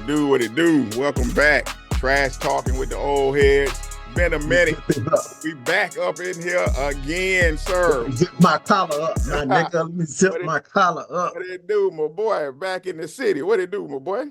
do, what it do. Welcome back. Trash talking with the old heads. Been a minute. We back up in here again, sir. Zip my collar up, my nigga. Let me zip my collar up. What it do, my boy? Back in the city. What it do, my boy?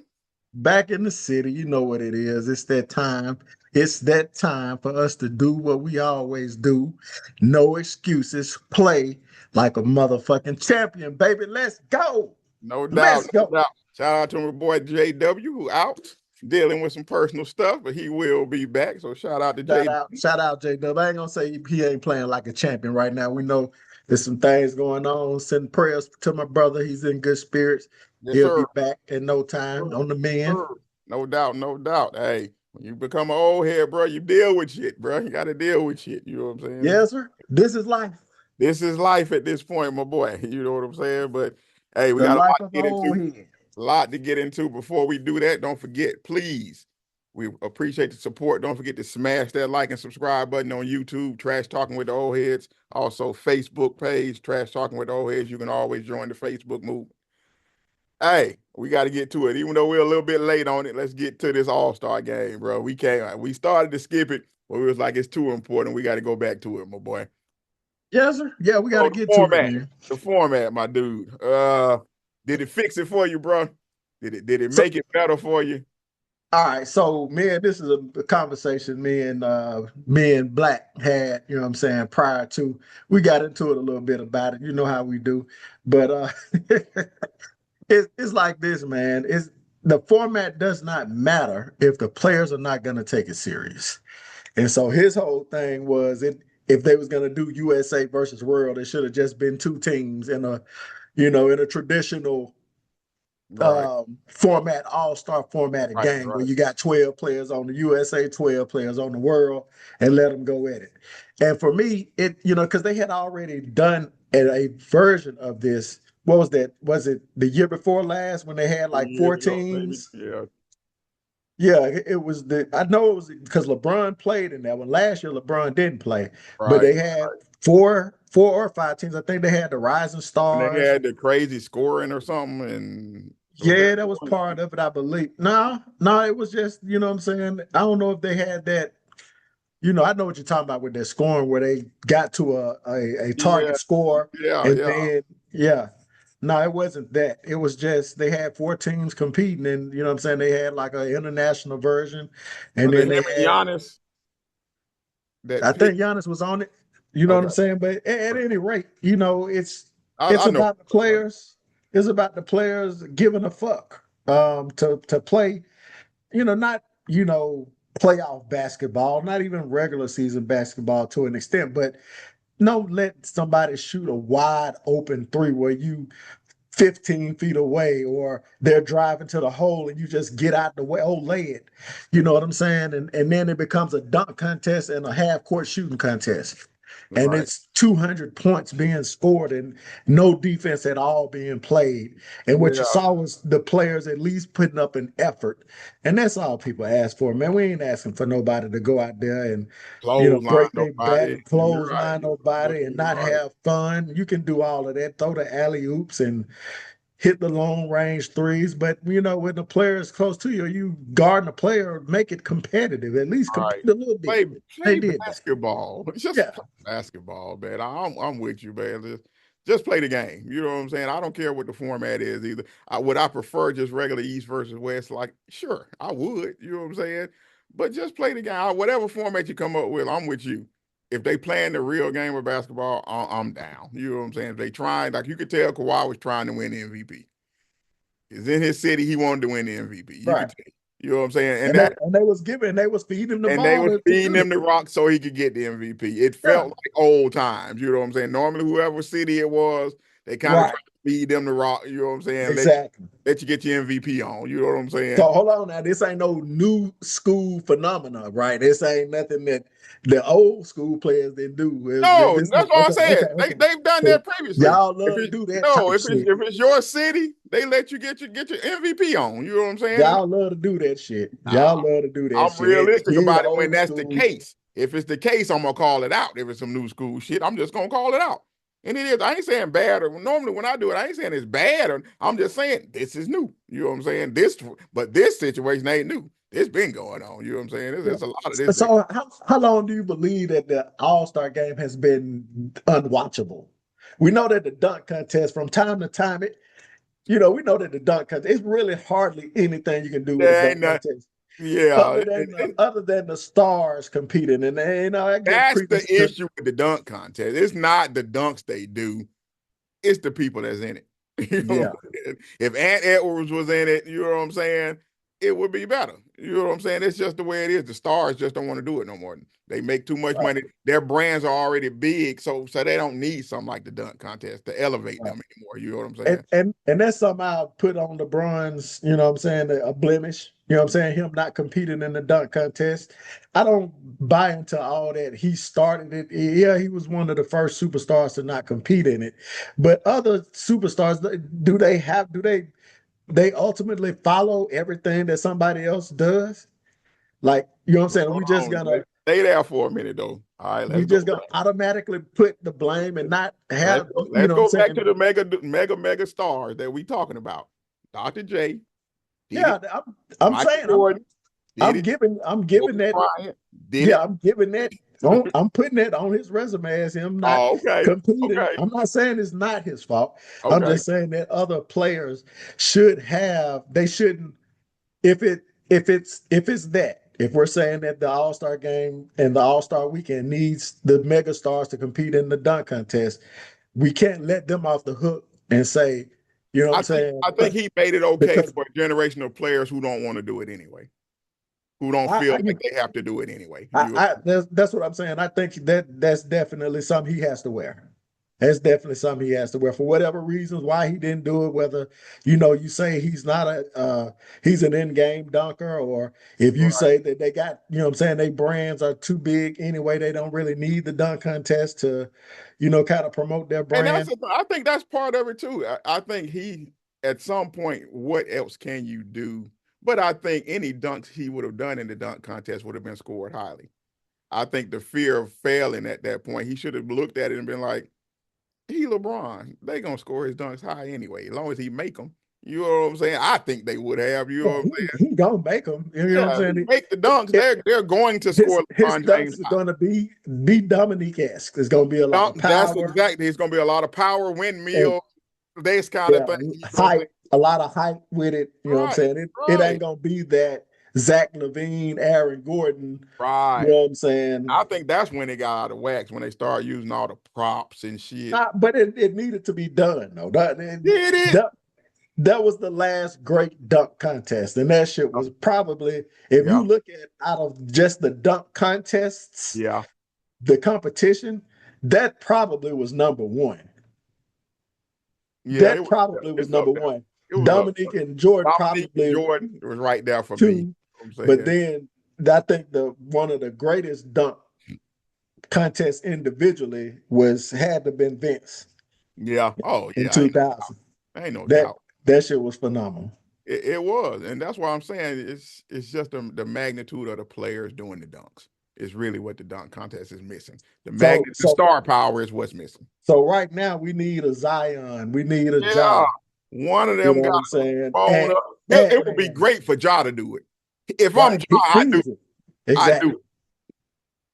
Back in the city, you know what it is. It's that time. It's that time for us to do what we always do. No excuses. Play like a motherfucking champion, baby. Let's go. No doubt. Let's go. No doubt. Shout out to my boy JW, who out dealing with some personal stuff, but he will be back. So shout out to JW. Shout out J-Dub. I ain't gonna say he ain't playing like a champion right now. We know there's some things going on. Send prayers to my brother. He's in good spirits. Yes, He'll sir. be back in no time on the men. No doubt, no doubt. Hey, when you become an old head, bro, you deal with shit, bro. You got to deal with shit. You know what I'm saying? Yes, sir. This is life. This is life at this point, my boy. You know what I'm saying? But hey, we The got a life lot to of get the into. old head. A lot to get into. Before we do that, don't forget, please, we appreciate the support. Don't forget to smash that like and subscribe button on YouTube, Trash Talking with the Old Heads. Also, Facebook page, Trash Talking with the Old Heads. You can always join the Facebook movement. Hey, we got to get to it. Even though we're a little bit late on it, let's get to this All-Star game, bro. We started to skip it, but we was like, it's too important. We got to go back to it, my boy. Yes, sir. Yeah, we got to get to it, man. The format, my dude. Did it fix it for you, bro? Did it make it better for you? All right, so man, this is a conversation me and Black had, you know what I'm saying, prior to. We got into it a little bit about it. You know how we do. But it's like this, man. The format does not matter if the players are not gonna take it serious. And so his whole thing was if they was gonna do USA versus World, it should have just been two teams in a traditional format, all-star formatted game where you got 12 players on the USA, 12 players on the World, and let them go at it. And for me, because they had already done a version of this. What was that? Was it the year before last when they had like 4 teams? Yeah. Yeah, it was I know it was because LeBron played in that one. Last year, LeBron didn't play, but they had four or 5 teams. I think they had the Rising Stars. And they had the crazy scoring or something. And yeah, that was part of it, I believe. No, it was just, you know what I'm saying? I don't know if they had that. I know what you're talking about with that scoring where they got to a target score. Yeah. No, it wasn't that. It was just they had 4 teams competing, and you know what I'm saying? They had like an international version. And then they had Giannis. I think Giannis was on it. You know what I'm saying? But at any rate, it's about the players. It's about the players giving a fuck to play, not, playoff basketball, not even regular season basketball to an extent, but no, let somebody shoot a wide open 3 where you 15 feet away or they're driving to the hole and you just get out the way, lay it. You know what I'm saying? And then it becomes a dunk contest and a half court shooting contest. And it's 200 points being scored and no defense at all being played. And what you saw was the players at least putting up an effort. And that's all people ask for, man. We ain't asking for nobody to go out there and break their back and clothesline nobody and not have fun. You can do all of that, throw the alley-oops and hit the long range threes, but when the player is close to you, you guarding a player, make it competitive. At least compete a little bit. Play basketball. Just play basketball, man. I'm with you, man. Just play the game. You know what I'm saying? I don't care what the format is either. Would I prefer just regular East versus West? Like, sure, I would. You know what I'm saying? But just play the game. Whatever format you come up with, I'm with you. If they playing the real game of basketball, I'm down. You know what I'm saying? If they trying, like you could tell Kawhi was trying to win the MVP. He's in his city, he wanted to win the MVP. You could tell. You know what I'm saying? And they was feeding him the ball. And they was feeding him the rock so he could get the MVP. It felt like old times. You know what I'm saying? Normally, whoever city it was, they kind of try to feed them the rock. You know what I'm saying? Exactly. Let you get your MVP on. You know what I'm saying? So hold on now. This ain't no new school phenomena, right? This ain't nothing that the old school players didn't do. No, that's what I'm saying. They've done that previously. Y'all love to do that. No, if it's your city, they let you get your MVP on. You know what I'm saying? Y'all love to do that shit. Y'all love to do that shit. I'm realistic about it when that's the case. If it's the case, I'm gonna call it out. If it's some new school shit, I'm just gonna call it out. And it is. I ain't saying bad. Or normally when I do it, I ain't saying it's bad. I'm just saying this is new. You know what I'm saying? But this situation ain't new. It's been going on. You know what I'm saying? There's a lot of this. So how long do you believe that the All-Star game has been unwatchable? We know that the dunk contest from time to time, we know that the dunk contest, it's really hardly anything you can do with a There dunk ain't not, contest. yeah. Other than the stars competing, and I give That's the credence to. issue with the dunk contest. It's not the dunks they do. It's the people that's in it. You know, Yeah. if Ant Edwards was in it, you know what I'm saying, it would be better. You know what I'm saying? It's just the way it is. The stars just don't want to do it no more. They make too much money. Their brands are already big, so they don't need something like the dunk contest to elevate them anymore. You know what I'm saying? And that's something I put on LeBron's, you know what I'm saying, a blemish. You know what I'm saying? Him not competing in the dunk contest. I don't buy into all that. He started it. Yeah, he was one of the first superstars to not compete in it. But other superstars, do they ultimately follow everything that somebody else does? Like, you know what I'm saying? Hold on. Stay there for a minute though. All right, we let's go just gonna automatically put the blame and not have, let's what I'm go back saying? to the mega stars that we talking about. Dr. J did Yeah, it. I'm Michael saying Jordan did I'm it. giving Kobe that. Bryant did Yeah, it. I'm giving that. I'm putting that on his resume as him not Oh, okay. competing. Okay. I'm not saying it's not his fault. I'm Okay. just saying that other players should have. They shouldn't. If it's that. If we're saying that the All-Star game and the All-Star weekend needs the mega stars to compete in the dunk contest, we can't let them off the hook and say, you know what I'm saying? I think he made it okay Because for a generation of players who don't want to do it anyway, who don't I, feel I, like they have to do it anyway. that's what I'm saying. I think that's definitely something he has to wear. That's definitely something he has to wear for whatever reasons why he didn't do it. Whether you say he's not he's an in-game dunker, or if you Right. say that they got what I'm saying, they brands are too big anyway, they don't really need the dunk contest to kind of promote their And brand. I think that's part of it too. I think he, at some point, what else can you do? But I think any dunks he would have done in the dunk contest would have been scored highly. I think the fear of failing at that point, he should have looked at it and been like, he LeBron. They gonna score his dunks high anyway, as long as he make them. You know what I'm saying? I think they would have. You know Yeah, what I'm saying? he gonna make them. You know what I'm Yeah, he saying? make the dunks. They're going to His score his LeBron James dunks are high. gonna be Dominique-esque. There's gonna be a lot of That's power exactly. It's gonna be a lot of power, and windmill, this kind of yeah, thing. You know what I'm height, saying? a lot of height with it. You know what I'm Right, saying? It right, ain't gonna be that Zach LaVine, Aaron Gordon. You right. know what I'm saying? I think that's when they got out of wax, when they started using all the props and shit. But it needed to be done though. Did it? That was the last great dunk contest, and that shit was probably, if Yeah, you look at out of just the dunk contests, yeah, the competition, that probably was number one. yeah. That probably was It's up number there. one. It was up Dominique there. and Jordan Dominique and probably Jordan was right there for me. You know two, what I'm but saying? then I think the one of the greatest dunk contests individually had to been Vince Yeah. Oh in yeah. 2000. Ain't no That doubt. that shit was phenomenal. It was, and that's why I'm saying it's just the magnitude of the players doing the dunks. Is really what the dunk contest is missing. So The so star power is what's missing. so right now we need a Zion, we need a Yeah, Ja. one of You them know got what I'm to saying? phone And up. It would be Ant-Man, great for Ja to do it. If I'm right? Ja, He I do. needs it. I do. Exactly.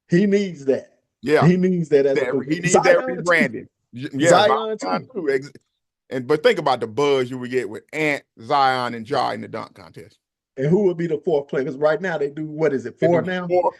He needs that. Yeah, He needs that as a he needs that Zion too. rebranding. Yeah, Zion Zion too. too. But think about the buzz you would get with Ant, Zion, and Ja in the dunk contest. And who would be the fourth player? Because right now they do, what is it, They four do now? four.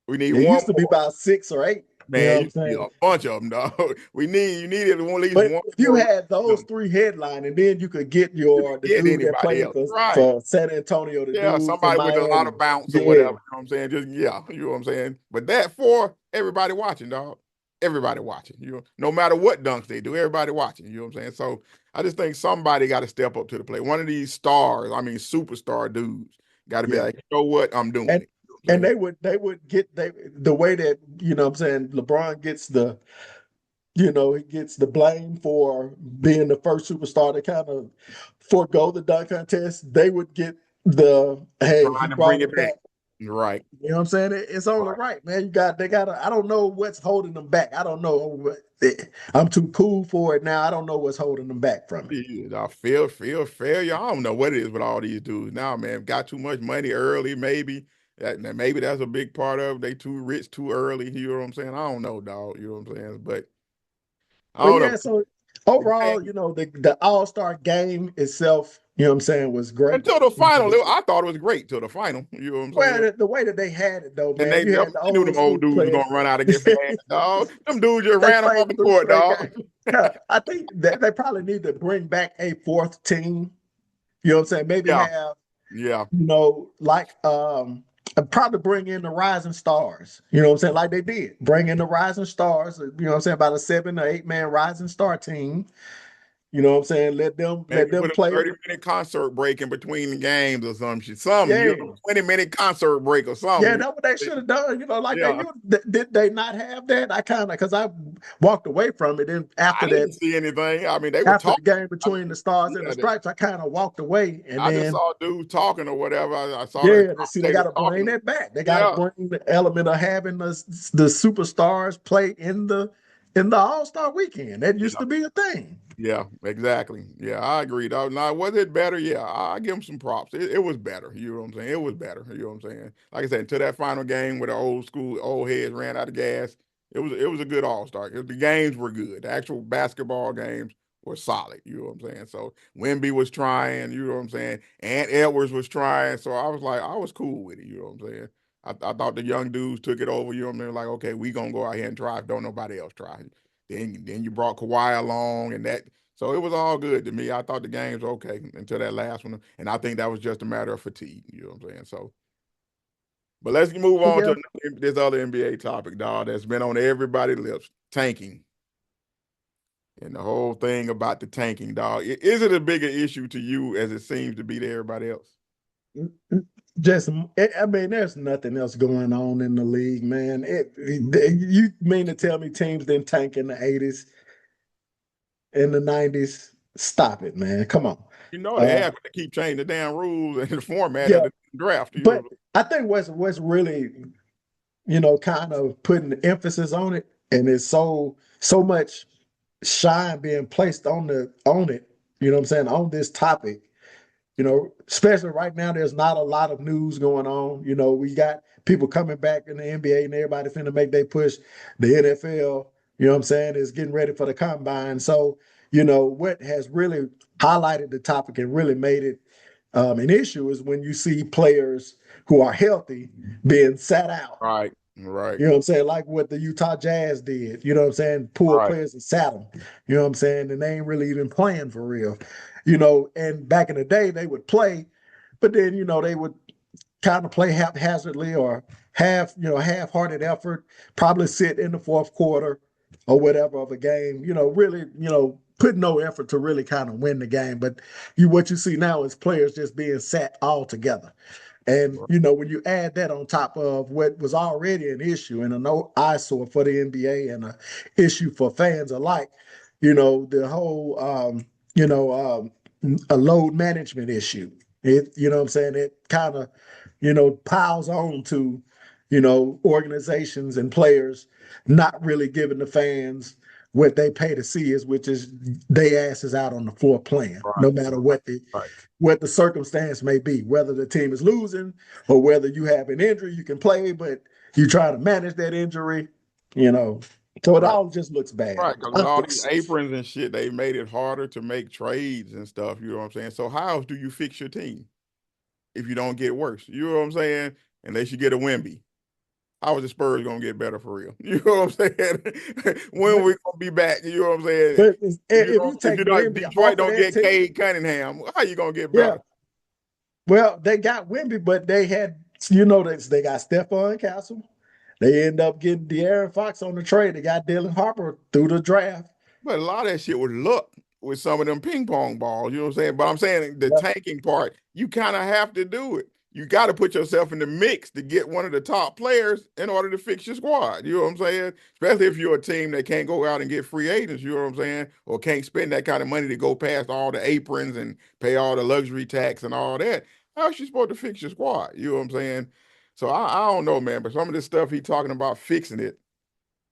We need It one used to be more. about 6 or 8. You know Man, what I'm you need saying? a bunch of them, dog. You need at least But one if you more. had those three headline, and then you could get You the can get dude that anybody played else. for Right. for San Antonio, the Yeah, dude from somebody with a lot Miami. of bounce or whatever. Yeah, You know what I'm saying? Just yeah, you know what I'm saying. But that for everybody watching, dog. Everybody watching. You know, no matter what dunks they do, everybody watching. You know what I'm saying? So I just think somebody got to step up to the plate. One of these stars, I mean, superstar dudes, got to be yeah. like, you know what, I'm doing And it. You know what I'm and saying? they would get the way that what I'm saying, LeBron gets he gets the blame for being the first superstar to kind of forego the dunk contest. They would get the, hey, he Trying to bring brought it it back. back. Right. You know what I'm saying? It's only right, man. They got I don't know what's holding them back. I don't know. I'm too cool for it now. I don't know what's holding them back from it. Yeah, I feel failure. I don't know what it is with all these dudes now, man. Got too much money early, maybe. Maybe that's a big part of it. They too rich too early. You know what I'm saying? I don't know, dog. You know what I'm saying? But I But don't know. yeah, so overall, the All-Star game itself, you know what I'm saying, was great. Until the final, I thought it was great till the final. You know what I'm saying? Well, the way that they had it though, And man, you had the you knew old them old school dudes were players. gonna run out and get fast, dog. Them dudes just They ran them played off the through court, for that dog. game. Yeah, I think that they probably need to bring back a fourth team. You know what I'm saying? Maybe Yeah, have, yeah. like probably bring in the rising stars. You know what I'm saying? Like they did. Bring in the rising stars, you know what I'm saying, about a 7 or 8 man rising star team. You know what I'm saying? Let Maybe them put a play. 30-minute concert break in between the games or some shit. Yeah. 20-minute concert break or Yeah, something. that's what they should have done. Like they Yeah. used. Did they not have that? I kind of, because I walked away from it. And I didn't see anything. I mean, they were after the talking. game I between the Stars and the yeah, Stripes, I kind of walked away. And I just then, saw dudes talking or whatever. I saw the yeah, see, they got commentators to bring talking. that back. They got to Yeah. bring the element of having the superstars play in the All Star Weekend. That used Yeah. to be a thing. Yeah, exactly. Yeah, I agree. Now, was it better? Yeah, I give him some props. It was better. You know what I'm saying? It was better. You know what I'm saying? Like I said, until that final game where the old school old heads ran out of gas, it was a good All-Star. The games were good. The actual basketball games were solid. You know what I'm saying? So Wemby was trying. You know what I'm saying? And Edwards was trying. So I was cool with it. You know what I'm saying? I thought the young dudes took it over. You know what I mean? Like, okay, we gonna go out here and try if don't nobody else try. Then you brought Kawhi along, and that so it was all good to me. I thought the game's okay until that last one, and I think that was just a matter of fatigue. You know what I'm saying? So, but let's move But on yeah, to this other NBA topic, dog. That's been on everybody's lips: tanking, and the whole thing about the tanking, dog. Is it a bigger issue to you as it seems to be to everybody else? just I mean, there's nothing else going on in the league, man. You mean to tell me teams didn't tank in the '80s, in the '90s? Stop it, man. Come on. You know they Uh, have to keep changing the damn rules and the format of yeah, the draft. You but know, I think what's really, kind of putting the emphasis on it, and it's so much shine being placed on it, you know what I'm saying, on this topic. Especially right now, there's not a lot of news going on. We got people coming back in the NBA and everybody's finna make they push. The NFL, you know what I'm saying, is getting ready for the combine. So, what has really highlighted the topic and really made it an issue is when you see players who are healthy being sat out. right, right, You know what I'm saying? Like what the Utah Jazz did. You know what I'm saying? Pull right, players and sat them. You know what I'm saying? And they ain't really even playing for real. And back in the day, they would play, but then, they would kind of play haphazardly or half-hearted effort, probably sit in the fourth quarter or whatever of a game, really, put no effort to really kind of win the game. But what you see now is players just being sat all together. And right, when you add that on top of what was already an issue and a no eyesore for the NBA and a issue for fans alike, the whole a load management issue. You know what I'm saying? It kind of, piles on to, organizations and players not really giving the fans what they pay to see is, which is they asses out on the floor playing, right, no matter right. what the circumstance may be, whether the team is losing or whether you have an injury, you can play, but you try to manage that injury, you know. So it Right. all just looks bad. Right, because with all these aprons and shit, they made it harder to make trades and stuff. You know what I'm saying? So how else do you fix your team if you don't get worse? You know what I'm saying? Unless you get a Wemby. How is the Spurs gonna get better for real? You know what I'm saying? When But we gonna be back? You know what I'm saying? but if you If take you don't Wimby Detroit off of don't that get team, Cade Cunningham, how you gonna get yeah. better? Well, they got Wimby, but they had, they got Stephon Castle. They end up getting De'Aaron Fox on the trade. They got Dylan Harper through the draft. But a lot of that shit was luck with some of them ping pong balls. You know what I'm saying? But I'm saying the Yeah. tanking part, you kind of have to do it. You got to put yourself in the mix to get one of the top players in order to fix your squad. You know what I'm saying? Especially if you're a team that can't go out and get free agents, you know what I'm saying? Or can't spend that kind of money to go past all the aprons and pay all the luxury tax and all that. How's you supposed to fix your squad? You know what I'm saying? So I don't know, man. But some of this stuff he talking about fixing it,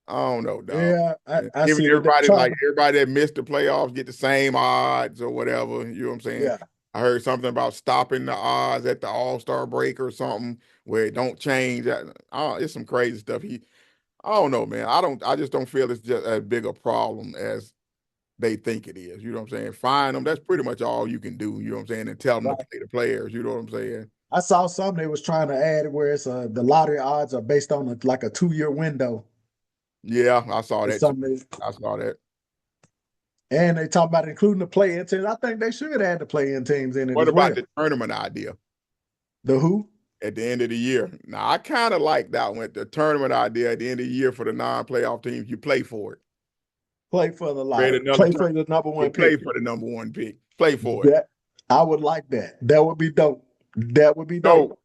I don't know, dog. Yeah, I Giving see that everybody everybody that missed the playoffs get the same odds or whatever. You know what I'm saying? Yeah. I heard something about stopping the odds at the All-Star break or something where it don't change. It's some crazy stuff. I don't know, man. I just don't feel it's just as big a problem as they think it is. You know what I'm saying? Fine them. That's pretty much all you can do. You know what I'm saying? And tell them to play the players. You know what I'm saying? I saw something they was trying to add where it's the lottery odds are based on like a 2-year window. Yeah, I saw that too. I saw that. And they talk about including the play-in teams. I think they should add the play-in teams in it What as well. about the tournament idea? The who? At the end of the year. Now, I kind of like that one, the tournament idea at the end of the year for the non-playoff teams. You play for it. Play for the lottery. Play for the number one pick. Play for the number one pick. Play for it. I would like that. That would be dope. That would be dope.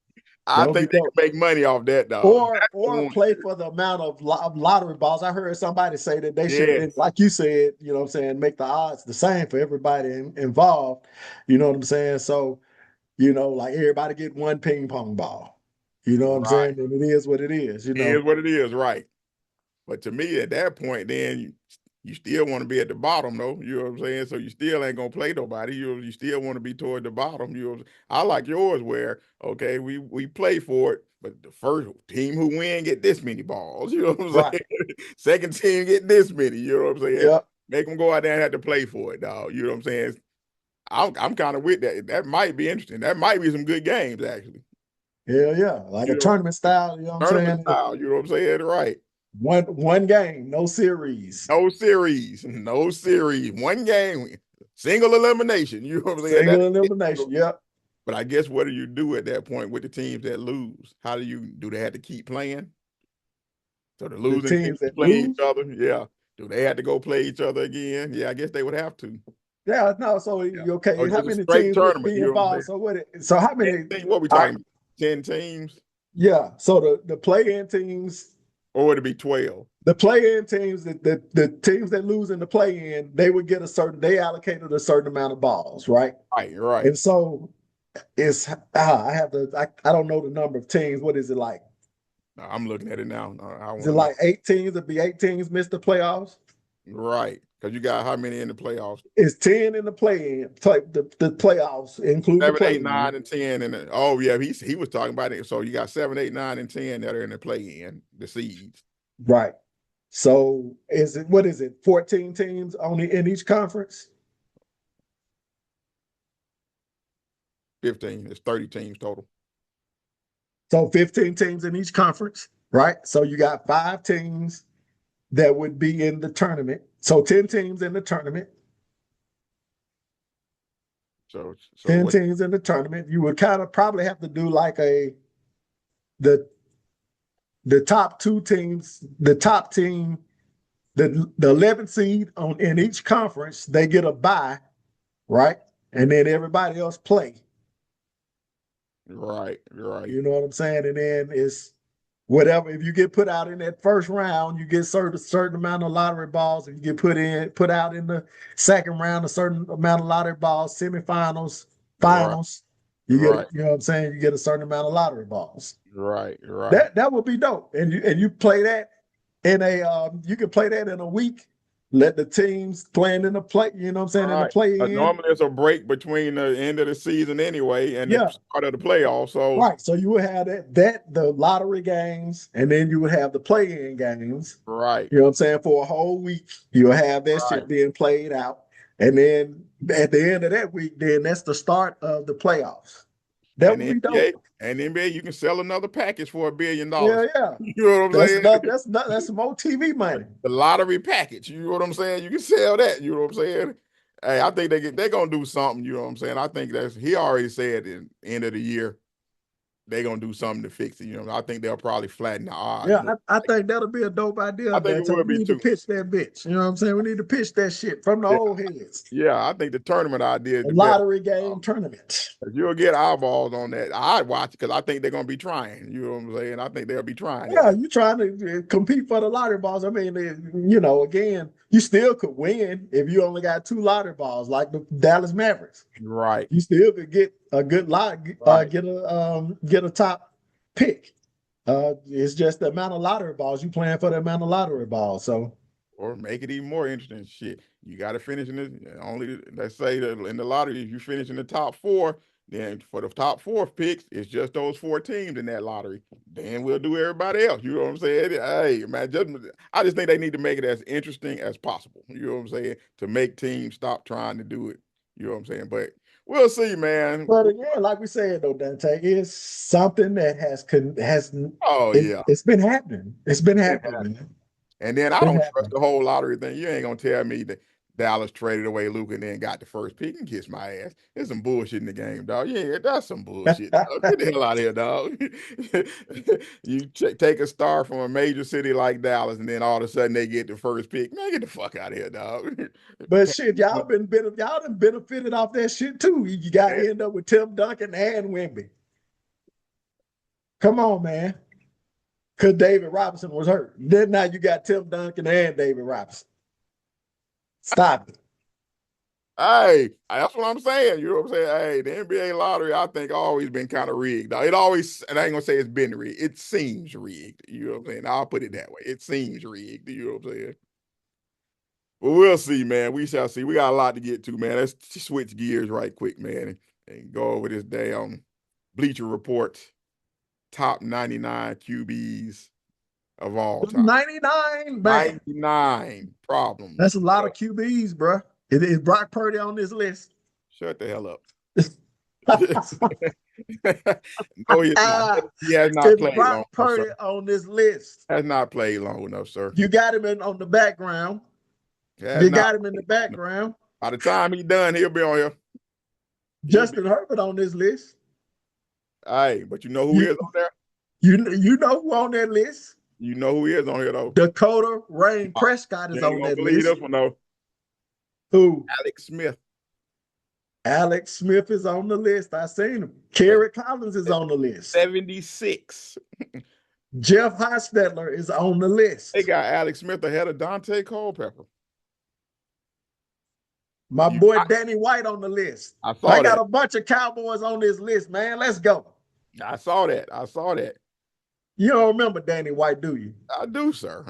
I think they can make money off that, dog. Or play for the amount of lottery balls. I heard somebody say that they should, like you said, you know what I'm saying, make the odds the same for everybody involved. You know what I'm saying? So, you know, like everybody get one ping pong ball. You know what I'm saying? And it is what it is. You know, it is what it is, right? But to me, at that point, then you still want to be at the bottom, though. You know what I'm saying? So you still ain't gonna play nobody. You still want to be toward the bottom. I like yours where okay, we play for it, but the first team who win get this many balls. You know what I'm saying? Second team get this many. You know what I'm saying? Yep. Make them go out there and have to play for it, dog. You know what I'm saying? I'm kind of with that. That might be interesting. That might be some good games, actually. Hell yeah, like a tournament style. You know what I'm saying? Tournament style. You know what I'm saying? Right. One game, no series. No series. One game, single elimination. You know what I'm saying? Single elimination. Yep. But I guess what do you do at that point with the teams that lose? How do they have to keep playing? So the losing teams that play each other. Yeah. Do they have to go play each other again? Yeah, I guess they would have to. Yeah, no. So okay, how many teams would be involved? So how many? What we talking about? 10 teams? Yeah. So the play-in teams. Or would it be 12? The play-in teams, the teams that lose in the play-in, they would get they allocated a certain amount of balls, right? Right. And so I don't know the number of teams. What is it like? No, I'm looking at it now. Is it like 8 teams? It'd be 8 teams miss the playoffs? Right. Because you got how many in the playoffs? It's 10 in the play-in. The playoffs include 7, 8, 9, and 10. He was talking about it. So you got 7, 8, 9, and 10 that are in the play-in, the seeds. Right. So what is it? 14 teams only in each conference? 15. It's 30 teams total. So 15 teams in each conference, right? So you got 5 teams that would be in the tournament. So 10 teams in the tournament. So 10 teams in the tournament. You would kind of probably have to do like the top 2 teams, the top team, the 11th seed in each conference, they get a bye, right? And then everybody else play. Right. You know what I'm saying? And then it's whatever. If you get put out in that first round, you get certain amount of lottery balls. If you get put out in the second round, a certain amount of lottery balls. Semifinals, finals, you get you know what I'm saying. You get a certain amount of lottery balls. Right. That would be dope. And you play that in you can play that in a week. Let the teams playing in the play, you know what I'm saying, in the play-in. Normally there's a break between the end of the season anyway and the start of the playoffs. So so you would have the lottery games, and then you would have the play-in games. Right. You know what I'm saying? For a whole week, you'll have that shit being played out. And then at the end of that week, then that's the start of the playoffs. That would be dope. And NBA, you can sell another package for $1 billion. Yeah. You know what I'm saying? That's some more TV money. The lottery package. You know what I'm saying? You can sell that. You know what I'm saying? Hey, I think they're gonna do something. You know what I'm saying? I think he already said at the end of the year they're gonna do something to fix it. You know, I think they'll probably flatten the odds. Yeah, I think that'll be a dope idea. I think it would be we need too. To pitch that bitch. You know what I'm saying? We need to pitch that shit from the old heads. Yeah, I think the tournament idea is the lottery game tournament. You'll get eyeballs on that. I'd watch it because I think they're gonna be trying. You know what I'm saying? I think they'll be trying. Yeah, you're trying to compete for the lottery balls. I mean, you know, again, you still could win if you only got 2 lottery balls, like the Dallas Mavericks. Right. You still could get a good lot, get a top pick. It's just the amount of lottery balls you playing for the amount of lottery balls. So, or make it even more interesting. Shit, you got to finish in the only. Let's say that in the lottery, if you finish in the top four, then for the top four picks, it's just those four teams in that lottery. Then we'll do everybody else. You know what I'm saying? Hey, man, I just think they need to make it as interesting as possible. You know what I'm saying? To make teams stop trying to do it. You know what I'm saying? But we'll see, man. but again, like we said though, Dante, it's something that Oh yeah, it's been happening. It's been happening, man. And then I don't trust the whole lottery thing. You ain't gonna tell me that Dallas traded away Luka and then got the first pick and kiss my ass. There's some bullshit in the game, dog. Yeah, that's some bullshit. Dog. Get the hell out of here, dog. You take a star from a major city like Dallas, and then all of a sudden they get the first pick. Man, get the fuck out of here, dog. But shit, y'all done benefited off that shit too. You got to end up with Tim Duncan and Wemby. Come on, man. Because David Robinson was hurt. Then now you got Tim Duncan and David Robinson. Stop it. Hey, that's what I'm saying. You know what I'm saying? Hey, the NBA lottery, I think, always been kind of rigged. It always, and I ain't gonna say it's been rigged. It seems rigged. You know what I'm saying? I'll put it that way. It seems rigged. You know what I'm saying? Well, we'll see, man. We shall see. We got a lot to get to, man. Let's switch gears right quick, man, and go over this damn Bleacher Report top 99 QBs of all time. 99, man. 99 problems. That's a lot of QBs, bro. Is Brock Purdy on this list? Shut the hell up. No, he has not played Brock long Purdy enough, on this list. has not played long enough, sir. You got him on the background. You got him in the background. By the time he's done, he'll be on here. Justin Herbert on this list. Hey, but you know who is on there? You know who on that list? You know who is on here though? Dakota Rain Prescott is on that list. This one, though. Who? Alex Smith. Alex Smith is on the list. I seen him. Kerry Collins is on the list. 76. Jeff Hostetler is on the list. They got Alex Smith ahead of Dante Culpepper. My boy Danny White on the list. I got a bunch of Cowboys on this list, man. Let's go. I saw that. You don't remember Danny White, do you? I do, sir.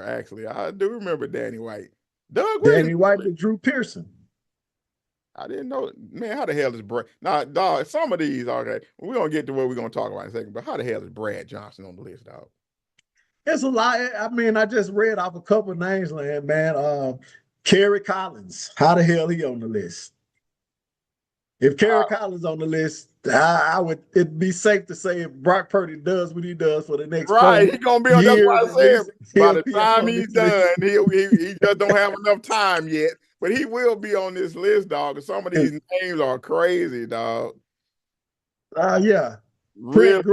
Actually, I do remember Danny White. Danny White to Drew Pearson. I didn't know, man. How the hell is Brad? Nah, dog. Some of these, okay. We're gonna get to what we're gonna talk about in a second. But how the hell is Brad Johnson on the list, dog? It's a lot. I mean, I just read off a couple of names, man. Kerry Collins. How the hell he on the list? If Kerry Collins on the list, it'd be safe to say if Brock Purdy does what he does for the next he's gonna be on. That's what I said. By the time he's done, he just don't have enough time yet. But he will be on this list, dog. And some of these names are crazy, dog. Yeah. Trent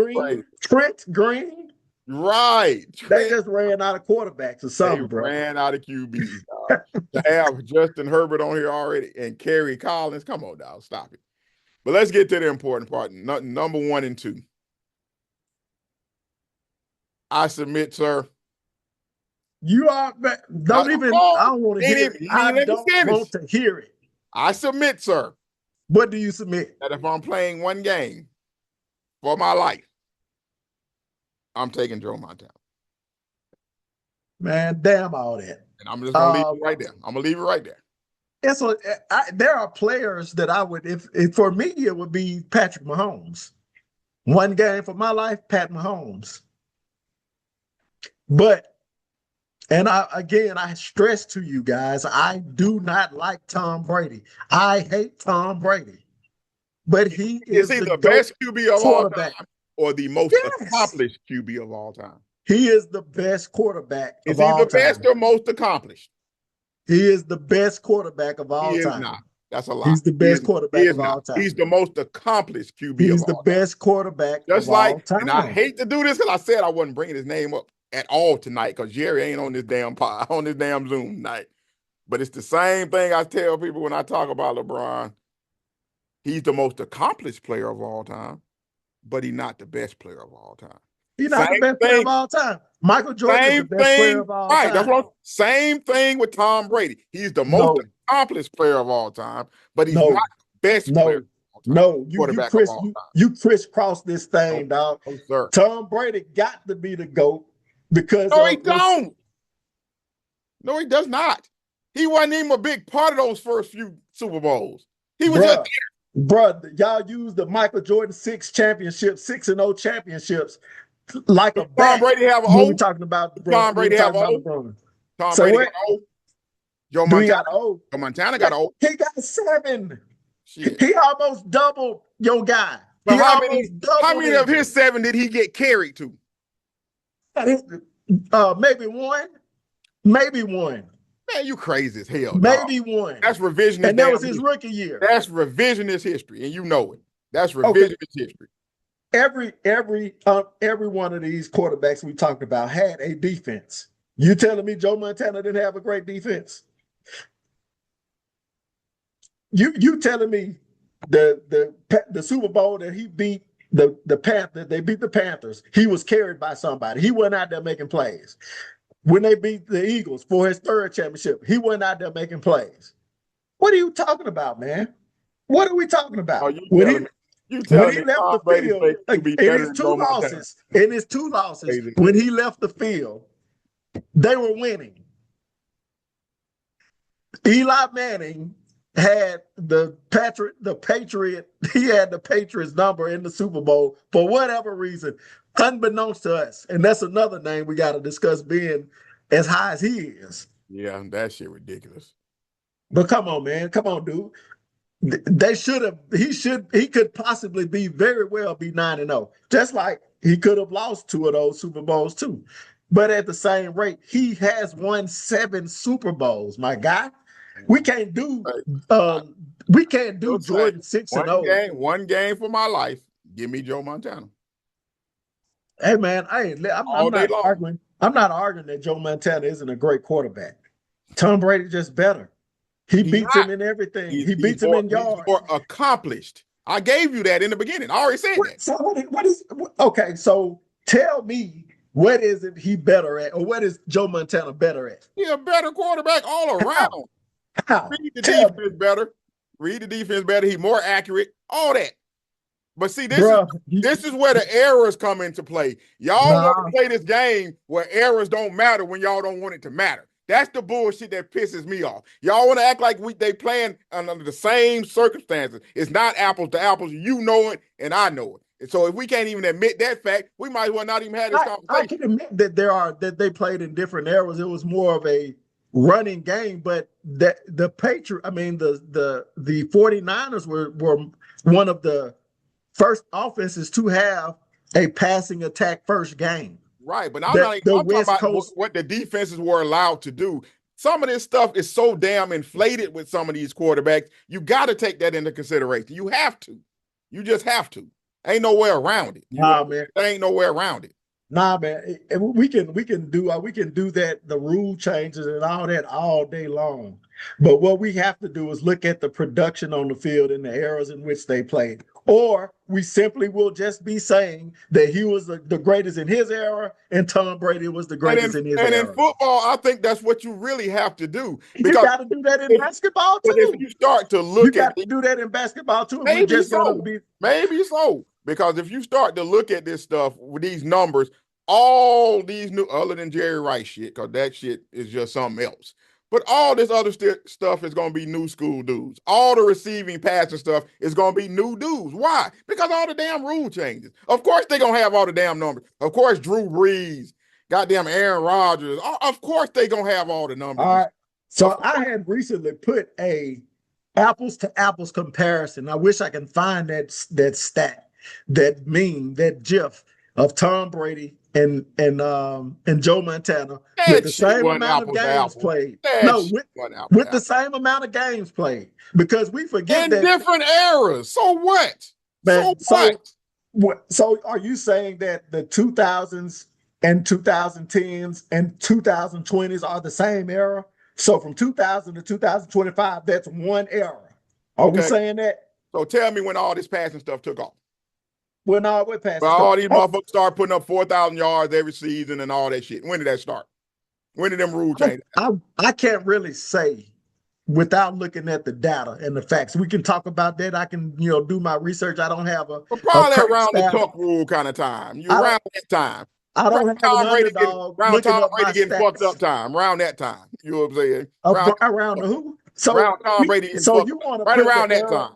Green. Right. They just ran out of quarterbacks or something, bro. Ran out of QBs, dog. To have Justin Herbert on here already and Kerry Collins. Come on, dog. Stop it. But let's get to the important part. Number 1 and 2. I submit, sir. You are don't even. I don't want to hear it. I don't want to hear it. I submit, sir. What do you submit? That if I'm playing one game for my life, I'm taking Joe Montana. Man, damn all that. And I'm just gonna leave it right there. I'm gonna leave it right there. There are players that I would, if for me, it would be Patrick Mahomes. One game for my life, Pat Mahomes. But, and I stress to you guys, I do not like Tom Brady. I hate Tom Brady. But he is the best QB of all time or the most accomplished QB of all time. He is the best quarterback of all time. Is he the best or most accomplished? He is the best quarterback of all time. He is not. That's a lie. He's the best quarterback of all time. He's the most accomplished QB He's the best quarterback of all time. And I hate to do this because I said I wasn't bringing his name up at all tonight because Jerry ain't on this damn Zoom tonight. But it's the same thing I tell people when I talk about LeBron. He's the most accomplished player of all time, but he's not the best player of all time. He's not the best player of all time. Michael Jordan is the best player of all time. Right, that's what same thing with Tom Brady. He's the most accomplished player of all time, but he's not the best player of No, you crisscross this thing, dog. Oh, sir. Tom Brady got to be the GOAT because no, he don't. No, he does not. He wasn't even a big part of those first few Super Bowls. He was just there. Y'all use the Michael Jordan 6-0 championships like a Tom Brady have an O? We're talking about Tom Brady have an O? Tom Brady got an O? Joe Montana got an O. He got 7. Shit. He almost doubled your guy. But how many of his 7 did he get carried to? Maybe one. Maybe one. Man, you crazy as hell. Maybe one. That's revisionist. And that was his rookie year. That's revisionist history, and you know it. That's revisionist history. Every one of these quarterbacks we talked about had a defense. You telling me Joe Montana didn't have a great defense? You telling me the Super Bowl that he beat the Panthers, they beat the Panthers, he was carried by somebody. He wasn't out there making plays. When they beat the Eagles for his 3rd championship, he wasn't out there making plays. What are you talking about, man? What are we talking about? When he left the field, in his two losses, when he left the field, they were winning. Eli Manning had the Patriots number in the Super Bowl for whatever reason, unbeknownst to us. And that's another name we got to discuss, being as high as he is. Yeah, that shit ridiculous. But come on, man. Come on, dude. He could possibly very well be 9-0. Just like he could have lost 2 of those Super Bowls too. But at the same rate, he has won 7 Super Bowls, my guy. We can't do Jordan 6-0. One game for my life. Give me Joe Montana. Hey man, I'm not arguing. I'm not arguing that Joe Montana isn't a great quarterback. Tom Brady just better. He beats him in everything. He beats him in yards. He's more accomplished. I gave you that in the beginning. I already said that. So okay? So tell me, what is it he better at, or what is Joe Montana better at? He's a better quarterback all around. How? Read the defense better. Read the defense better. He's more accurate. All that. But see, this is where the errors come into play. Y'all want to play this game where errors don't matter when y'all don't want it to matter. That's the bullshit that pisses me off. Y'all want to act like they playing under the same circumstances. It's not apples to apples. You know it, and I know it. And so if we can't even admit that fact, we might as well not even have this conversation. I can admit that they played in different eras. It was more of a running game, but the 49ers were one of the first offenses to have a passing attack first game. Right, but I'm talking about what the defenses were allowed to do. Some of this stuff is so damn inflated with some of these quarterbacks. You got to take that into consideration. You have to. You just have to. Ain't no way around it. Man. There ain't no way around it. Nah, man. We can do that, the rule changes and all that all day long. But what we have to do is look at the production on the field and the eras in which they played. Or we simply will just be saying that he was the greatest in his era and Tom Brady was the greatest in his era. And in football, I think that's what you really have to do. You got to do that in basketball too. But if you start to look at to do that in basketball too. Maybe so. Because if you start to look at this stuff with these numbers, all these new, other than Jerry Rice shit, because that shit is just something else. But all this other stuff is going to be new school dudes. All the receiving passing stuff is going to be new dudes. Why? Because all the damn rule changes. Of course they're going to have all the damn numbers. Of course Drew Brees, goddamn Aaron Rodgers. Of course they're going to have all the numbers. All right. So I had recently put a apples to apples comparison. I wish I can find that stat, that meme, that GIF of Tom Brady and Joe Montana with the same amount of games played. With the same amount of games played, because we forget that in different eras. So what? Man, so are you saying that the 2000s and 2010s and 2020s are the same era? So from 2000 to 2025, that's one era. Are we saying that? So tell me when all this passing stuff took off. Well, no, we're past. Well, all these motherfuckers start putting up 4,000 yards every season and all that shit. When did that start? When did them rules change? I can't really say without looking at the data and the facts. We can talk about that. I can, do my research. I don't have a probably around the Tuck rule kind of time. You around that time. I don't have Tom an underdog looking Tom up Brady my getting stats. fucked up time. Around that time. You know what I'm saying? Around the who? So around Tom Brady getting fucked you want to right around that time.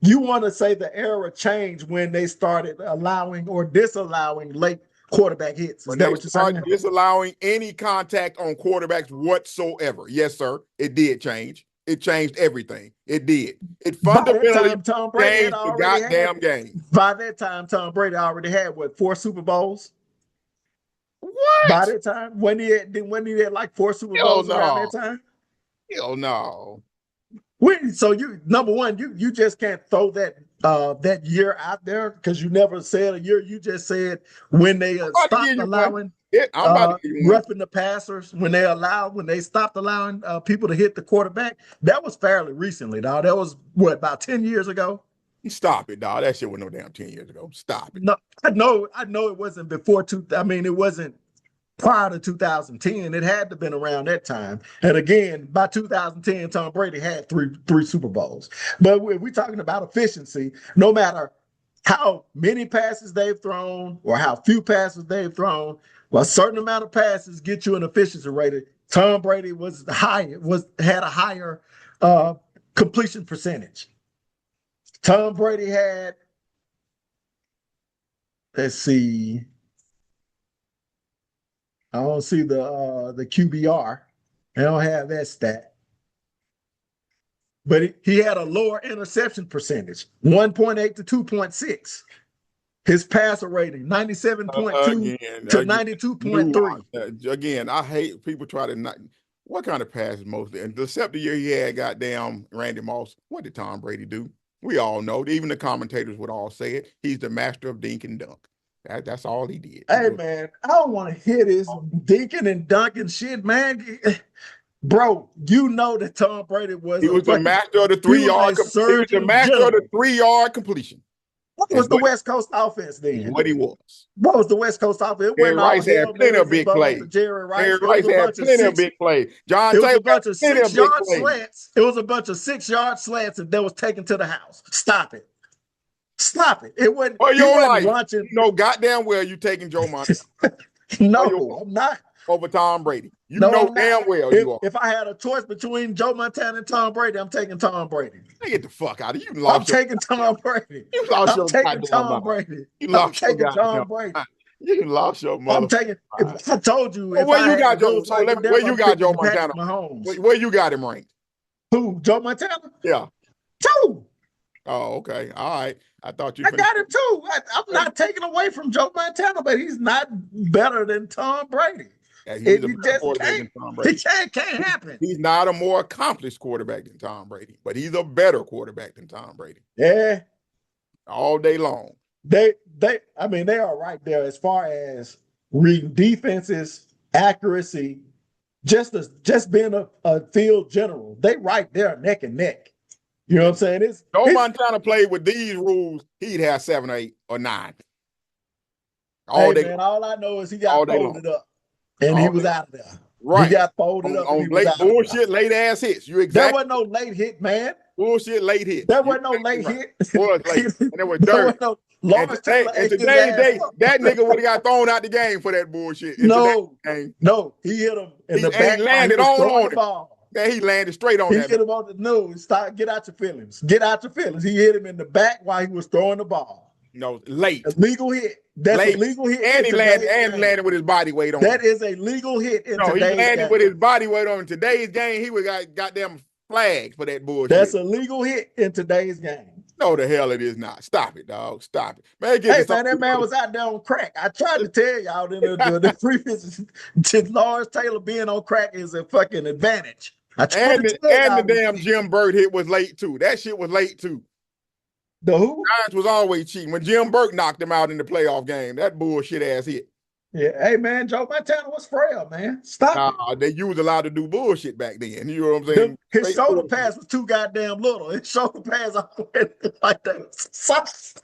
You want to say the era changed when they started allowing or disallowing late quarterback hits. Is that what you're saying? Disallowing any contact on quarterbacks whatsoever. Yes, sir. It did change. It changed everything. It did. It fundamentally changed the goddamn game. By that time, Tom Brady already had 4 Super Bowls? What? By that time? When he had like 4 Super Bowls around that time? Hell no. So you, number one, you just can't throw that year out there because you never said a year. You just said when they stopped allowing roughing the passers, when they stopped allowing people to hit the quarterback. That was fairly recently, dog. That was about 10 years ago. Stop it, dog. That shit was no damn 10 years ago. Stop it. No, I know it wasn't before it wasn't prior to 2010. It had to have been around that time. And again, by 2010, Tom Brady had three Super Bowls. But we're talking about efficiency. No matter how many passes they've thrown or how few passes they've thrown, a certain amount of passes get you an efficiency rating. Tom Brady had a higher completion percentage. Tom Brady had, let's see, I don't see the QBR. I don't have that stat. But he had a lower interception percentage, 1.8 to 2.6. His passer rating, 97.2 to 92.3. Again, I hate people try to not. What kind of passes mostly? And except the year he had goddamn Randy Moss, what did Tom Brady do? We all know. Even the commentators would all say it. He's the master of dink and dunk. That's all he did. Hey, man, I don't want to hear this dinking and dunking shit, man. Bro, you know that Tom Brady was the master of the 3-yard. He was the master of the 3-yard completion. What was the West Coast offense then? What he was. What was the West Coast offense? Jerry Rice had plenty of big plays. Jerry Rice had plenty of big plays. John Taylor had plenty of big plays. It was a bunch of 6-yard slants that was taken to the house. Stop it. Stop it. It wasn't. For your life. Launching. Goddamn well you taking Joe Montana. No, I'm not. Over Tom Brady. You know damn well you are. If I had a choice between Joe Montana and Tom Brady, I'm taking Tom Brady. Get the fuck out of you. I'm taking Tom Brady. You lost your taking Tom Brady. I'm taking Tom Brady. You lost your mother. I'm taking. If I told you. Where you got Joe? Where you got Joe Montana? Where you got him ranked? Who? Joe Montana? Yeah. 2. Oh, okay. All right. I thought you. I got him too. I'm not taking away from Joe Montana, but he's not better than Tom Brady. Yeah, he can't happen. He's not a more accomplished quarterback than Tom Brady, but he's a better quarterback than Tom Brady. Yeah. All day long. They are right there as far as reading defenses, accuracy, just being a field general. They right there neck and neck. You know what I'm saying? Joe Montana played with these rules, he'd have 7 or 8 or 9. All day. Man, all I know is he got folded up. And he was out of there. Right. He got folded up. On late ass hits. There wasn't no late hit, man. Bullshit late hit. There wasn't no late hit. Was late. And it was dirty. And today's day, that nigga would have got thrown out the game for that bullshit. No, he hit him in the back. He landed on the ball. Yeah, he landed straight on that. He hit him on the nose. Get out your feelings. Get out your feelings. He hit him in the back while he was throwing the ball. No, late. A legal hit. That's a legal hit. And he landed with his body weight on. That is a legal hit in today's game. He landed with his body weight on. In today's game, he would got goddamn flags for that bullshit. That's a legal hit in today's game. No, the hell it is not. Stop it, dog. Stop it. Man, that man was out there on crack. I tried to tell y'all in the previous, Lawrence Taylor being on crack is a fucking advantage. The damn Jim Burt hit was late too. That shit was late too. The who? Giants was always cheating. When Jim Burke knocked him out in the playoff game, that bullshit ass hit. Yeah, hey man, Joe Montana was frail, man. Stop it. You was allowed to do bullshit back then. You know what I'm saying? His shoulder pass was too goddamn little. His shoulder pass like that.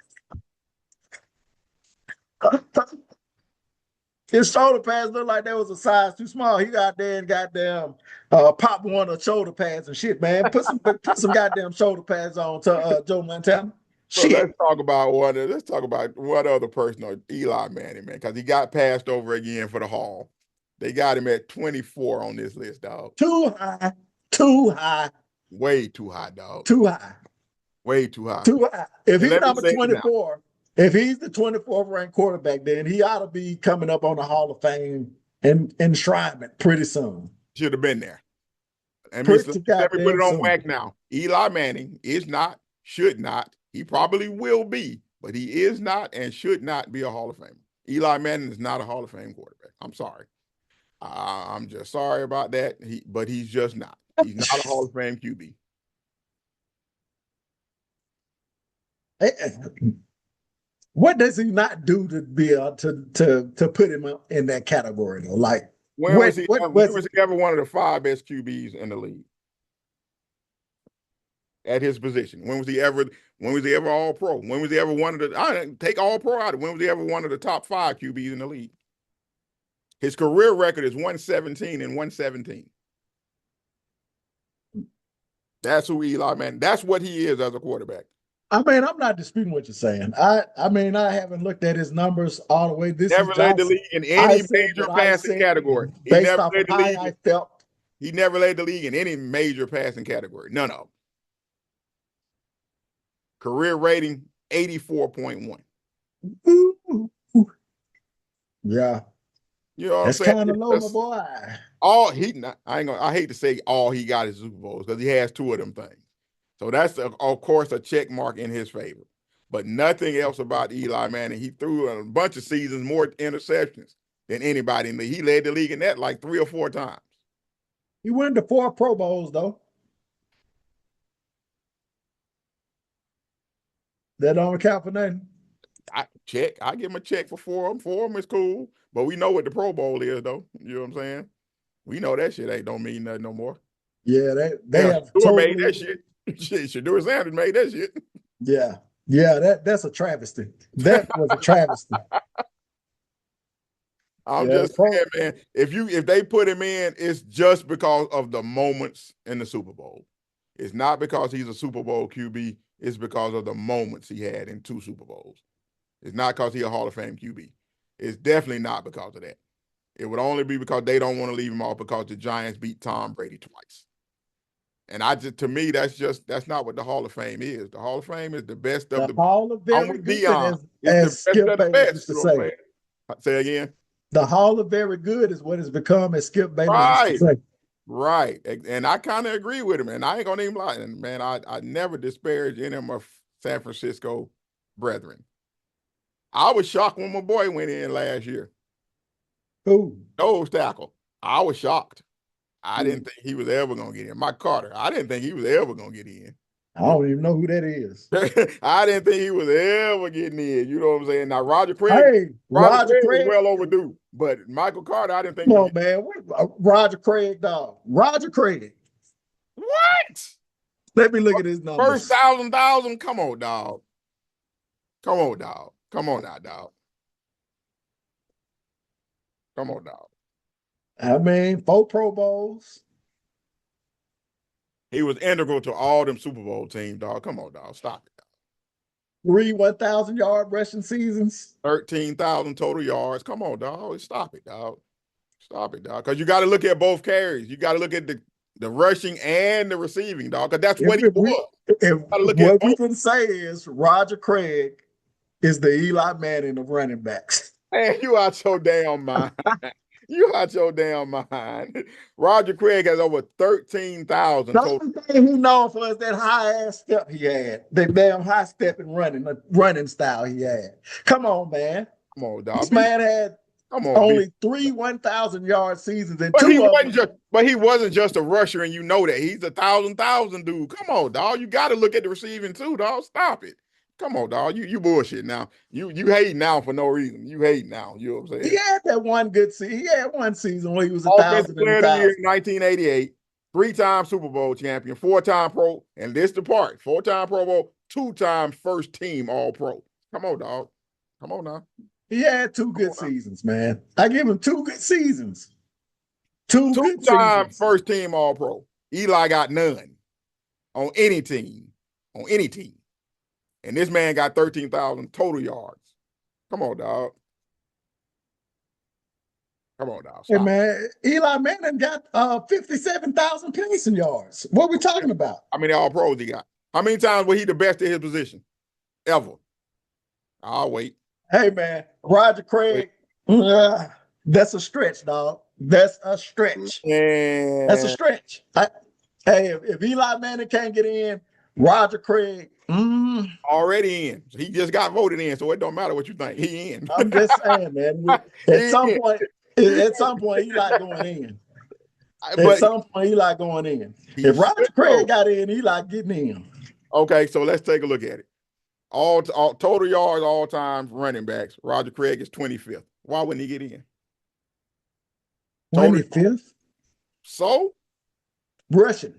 His shoulder pads looked like they was a size too small. He got there and goddamn pop one of shoulder pads and shit, man. Put some goddamn shoulder pads on to Joe Montana. So let's talk about one other person, Eli Manning, man, because he got passed over again for the Hall. They got him at 24 on this list, dog. Too high. Too high. Way too high, dog. Too high. Way too high. Too high. If he's number 24, if he's the 24th ranked quarterback, then he ought to be coming up on the Hall of Fame and enshrinement pretty soon. Should have been there. And let me put it on wax now. Eli Manning is not, should not. He probably will be, but he is not and should not be a Hall of Famer. Eli Manning is not a Hall of Fame quarterback. I'm sorry. I'm just sorry about that. But he's just not. He's not a Hall of Fame QB. What does he not do to be to put him in that category though? Like when was he ever one of the 5 best QBs in the league? At his position. When was he ever all pro? When was he ever one of the I didn't take all pro out of when was he ever one of the top 5 QBs in the league? His career record is 117 and 117. That's who Eli Manning. That's what he is as a quarterback. I mean, I'm not disputing what you're saying. I mean, I haven't looked at his numbers all the way. This never led the league in any major passing category. Based off of how I felt. He never led the league in any major passing category. None of them. Career rating 84.1. Yeah. You know what that's kind of low, my boy. I hate to say all he got is Super Bowls because he has 2 of them things. So that's, of course, a check mark in his favor. But nothing else about Eli Manning. He threw a bunch of seasons more interceptions than anybody in the league. He led the league in that like 3 or 4 times. He went to 4 Pro Bowls, though. That don't account for nothing. I give him a check for 4 of them. 4 of them is cool. But we know what the Pro Bowl is, though. You know what I'm saying? We know that shit don't mean nothing no more. Yeah, they have totally made that shit. Shedeur Sanders made that shit. Yeah. That's a travesty. That was a travesty. I'm just saying, man. If they put him in, it's just because of the moments in the Super Bowl. It's not because he's a Super Bowl QB. It's because of the moments he had in 2 Super Bowls. It's not because he's a Hall of Fame QB. It's definitely not because of that. It would only be because they don't want to leave him off because the Giants beat Tom Brady twice. And to me, that's not what the Hall of Fame is. The Hall of Fame is the best of the Hall of Very Good, as Skip Bayless used to say. Say again. The Hall of Very Good is what it's become, as Skip Bayless used to say. Right. And I kind of agree with him. And I ain't gonna even lie. And man, I never disparage any of my San Francisco brethren. I was shocked when my boy went in last year. Who? Nose tackle. I was shocked. I didn't think he was ever going to get in. Mike Carter, I didn't think he was ever going to get in. I don't even know who that is. I didn't think he was ever getting in. You know what I'm saying? Now, Roger Craig was well overdue. But Michael Carter, I didn't think. Come on, man. Roger Craig, dog. Roger Craig. What? Let me look at his numbers. First thousand. Come on, dog. Come on now, dog. Come on, dog. I mean, 4 Pro Bowls. He was integral to all them Super Bowl teams, dog. Come on, dog. Stop it, dog. 3 1,000-yard rushing seasons. 13,000 total yards. Come on, dog. Stop it, dog. Stop it, dog. Because you got to look at both carries. You got to look at the rushing and the receiving, dog. Because that's what he was. What we can say is Roger Craig is the Eli Manning of running backs. Man, you out your damn mind. You out your damn mind. Roger Craig has over 13,000 total. The thing he known for is that high-ass step he had. That damn high step and running style he had. Come on, man. Come on, dog. This man had only 3 1,000-yard seasons and but he wasn't just a rusher, and you know that. He's a 1,000 dude. Come on, dog. You got to look at the receiving too, dog. Stop it. Come on, dog. You bullshit now. You hate now for no reason. You hate now. You know what I'm saying? He had that one good season. He had one season where he was 1,000 player of the year in 1988, 3-time Super Bowl champion, 4-time Pro, and this the part: 4-time Pro Bowl, 2-time first team All Pro. Come on, dog. Come on now. He had 2 good seasons, man. I give him 2 good seasons. 2 good Two-time seasons. first team All-Pro. Eli got none on any team. On any team. And this man got 13,000 total yards. Come on, dog. Come on, dog. Hey, man, Eli Manning got 57,000 passing yards. What are we talking about? How many All-Pros he got? How many times was he the best at his position? Ever. I'll wait. Hey, man, Roger Craig, that's a stretch, dog. That's a stretch. And that's a stretch. Hey, if Eli Manning can't get in, Roger Craig already in. He just got voted in, so it don't matter what you think. He in. I'm just saying, man. At some point, Eli going in. At some point, Eli going in. If Roger Craig got in, Eli getting in. Okay, so let's take a look at it. All total yards, all time running backs. Roger Craig is 25th. Why wouldn't he get in? 25th. So rushing.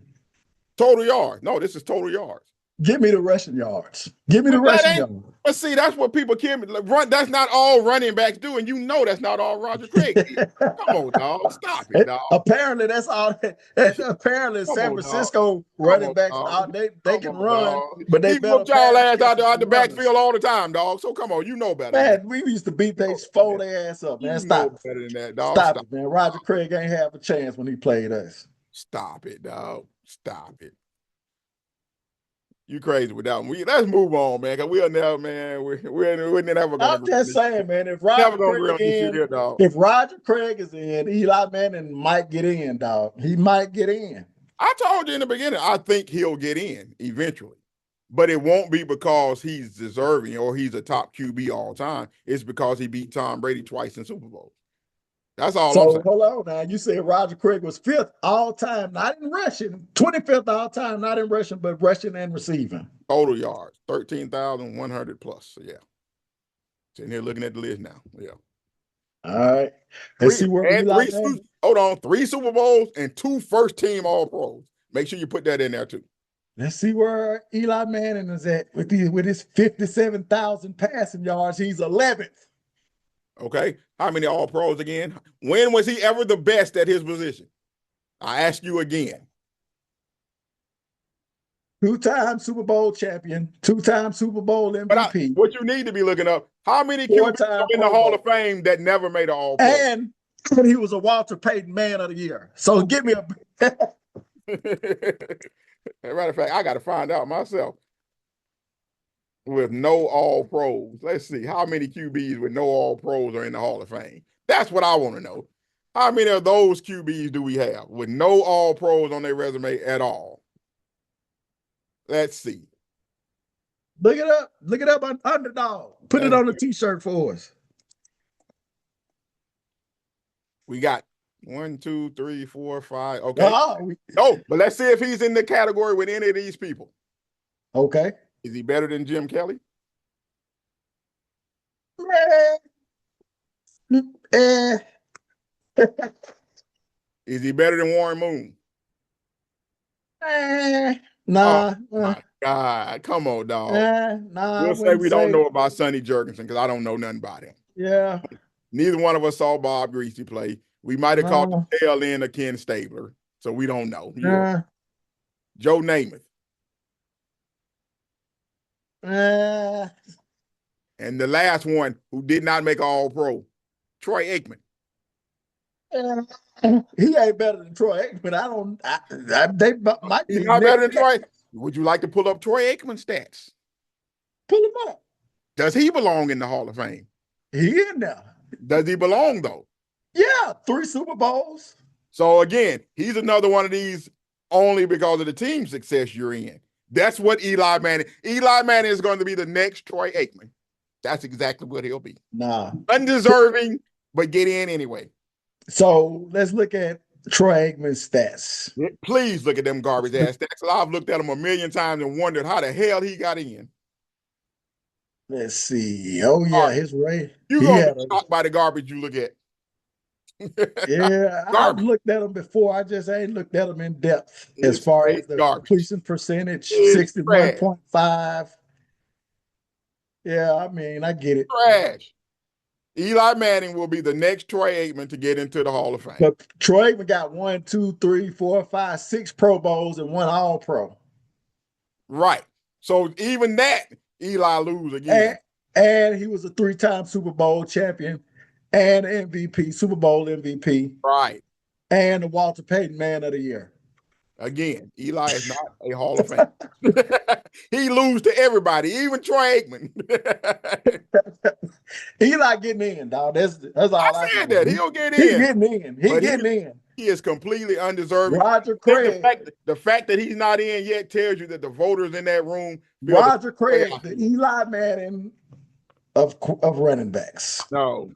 Total yards. No, this is total yards. Give me the rushing yards. Give me the rushing yards. But see, that's what people can't run. That's not all running backs do, and you know that's not all Roger Craig did. Come on, dog. Stop it, dog. Apparently, that's all. Apparently, San Francisco running backs, they can run, but they better whoop y'all ass out the backfield all the time, dog. So come on, you know better. Man, we used to beat they fold their ass up, man. Stop it. Better than that, dog. Stop it, man. Roger Craig ain't have a chance when he played us. Stop it, dog. Stop it. You crazy with that one. Let's move on, man. Cause we'll never, man. We're never gonna. I'm just saying, man. If Roger Craig is in, Eli Manning might get in, dog. He might get in. I told you in the beginning, I think he'll get in eventually, but it won't be because he's deserving or he's a top QB all time. It's because he beat Tom Brady twice in Super Bowl. That's all I'm saying. Hold on now. You said Roger Craig was 5th all time, not in rushing. 25th all time, not in rushing, but rushing and receiving. Total yards, 13,100 plus. So, yeah. Sitting here looking at the list now. Yeah. All right. Let's see where hold on. 3 Super Bowls and 2 first-team All-Pros. Make sure you put that in there, too. Let's see where Eli Manning is at with his 57,000 passing yards. He's 11th. Okay. How many All-Pros again? When was he ever the best at his position? I ask you again. 2-time Super Bowl champion, 2-time Super Bowl MVP. What you need to be looking up, how many QBs are in the Hall of Fame that never made an All-Pro? And he was a Walter Payton Man of the Year. So give me a... Matter of fact, I got to find out myself. With no All-Pros. Let's see. How many QBs with no All-Pros are in the Hall of Fame? That's what I want to know. How many of those QBs do we have with no All-Pros on their resume at all? Let's see. Look it up. Look it up on Underdog. Put it on a T-shirt for us. We got 1, 2, 3, 4, 5. Okay. But let's see if he's in the category with any of these people. Okay. Is he better than Jim Kelly? Is he better than Warren Moon? Nah. Oh, my God. Come on, dog. We'll say we don't know about Sonny Jurgensen because I don't know nothing about him. Yeah. Neither one of us saw Bob Greasy play. We might have caught the tail end of Ken Stabler, so we don't know. Joe Namath. And the last one who did not make All-Pro, Troy Aikman. He ain't better than Troy Aikman. They might be. He's not better than Troy. Would you like to pull up Troy Aikman stats? Pull him up. Does he belong in the Hall of Fame? He in there. Does he belong though? Yeah, 3 Super Bowls. So again, he's another one of these only because of the team success you're in. That's what Eli Manning is going to be the next Troy Aikman. That's exactly what he'll be. Nah. Undeserving, but get in anyway. So let's look at Troy Aikman's stats. Please look at them garbage ass stats. I've looked at them a million times and wondered how the hell he got in. Let's see. Oh, yeah, his rate. You're going to be shocked by the garbage you look at. Yeah, I've looked at them before. I just ain't looked at them in depth as far as the completion percentage, 61.5. Yeah, I mean, I get it. Trash. Eli Manning will be the next Troy Aikman to get into the Hall of Fame. But Troy Aikman got 1, 2, 3, 4, 5, 6 Pro Bowls and 1 All-Pro. Right. So even that, Eli lose again. And he was a 3-time Super Bowl champion and MVP, Super Bowl MVP. Right. And the Walter Payton Man of the Year. Again, Eli is not a Hall of Fame. He lose to everybody, even Troy Aikman. Eli getting in, dog. That's all I said that. He'll get in. He getting in. He getting in. He is completely undeserving. Roger Craig. The fact that he's not in yet tells you that the voters in that room. Roger Craig, the Eli Manning of running backs. No.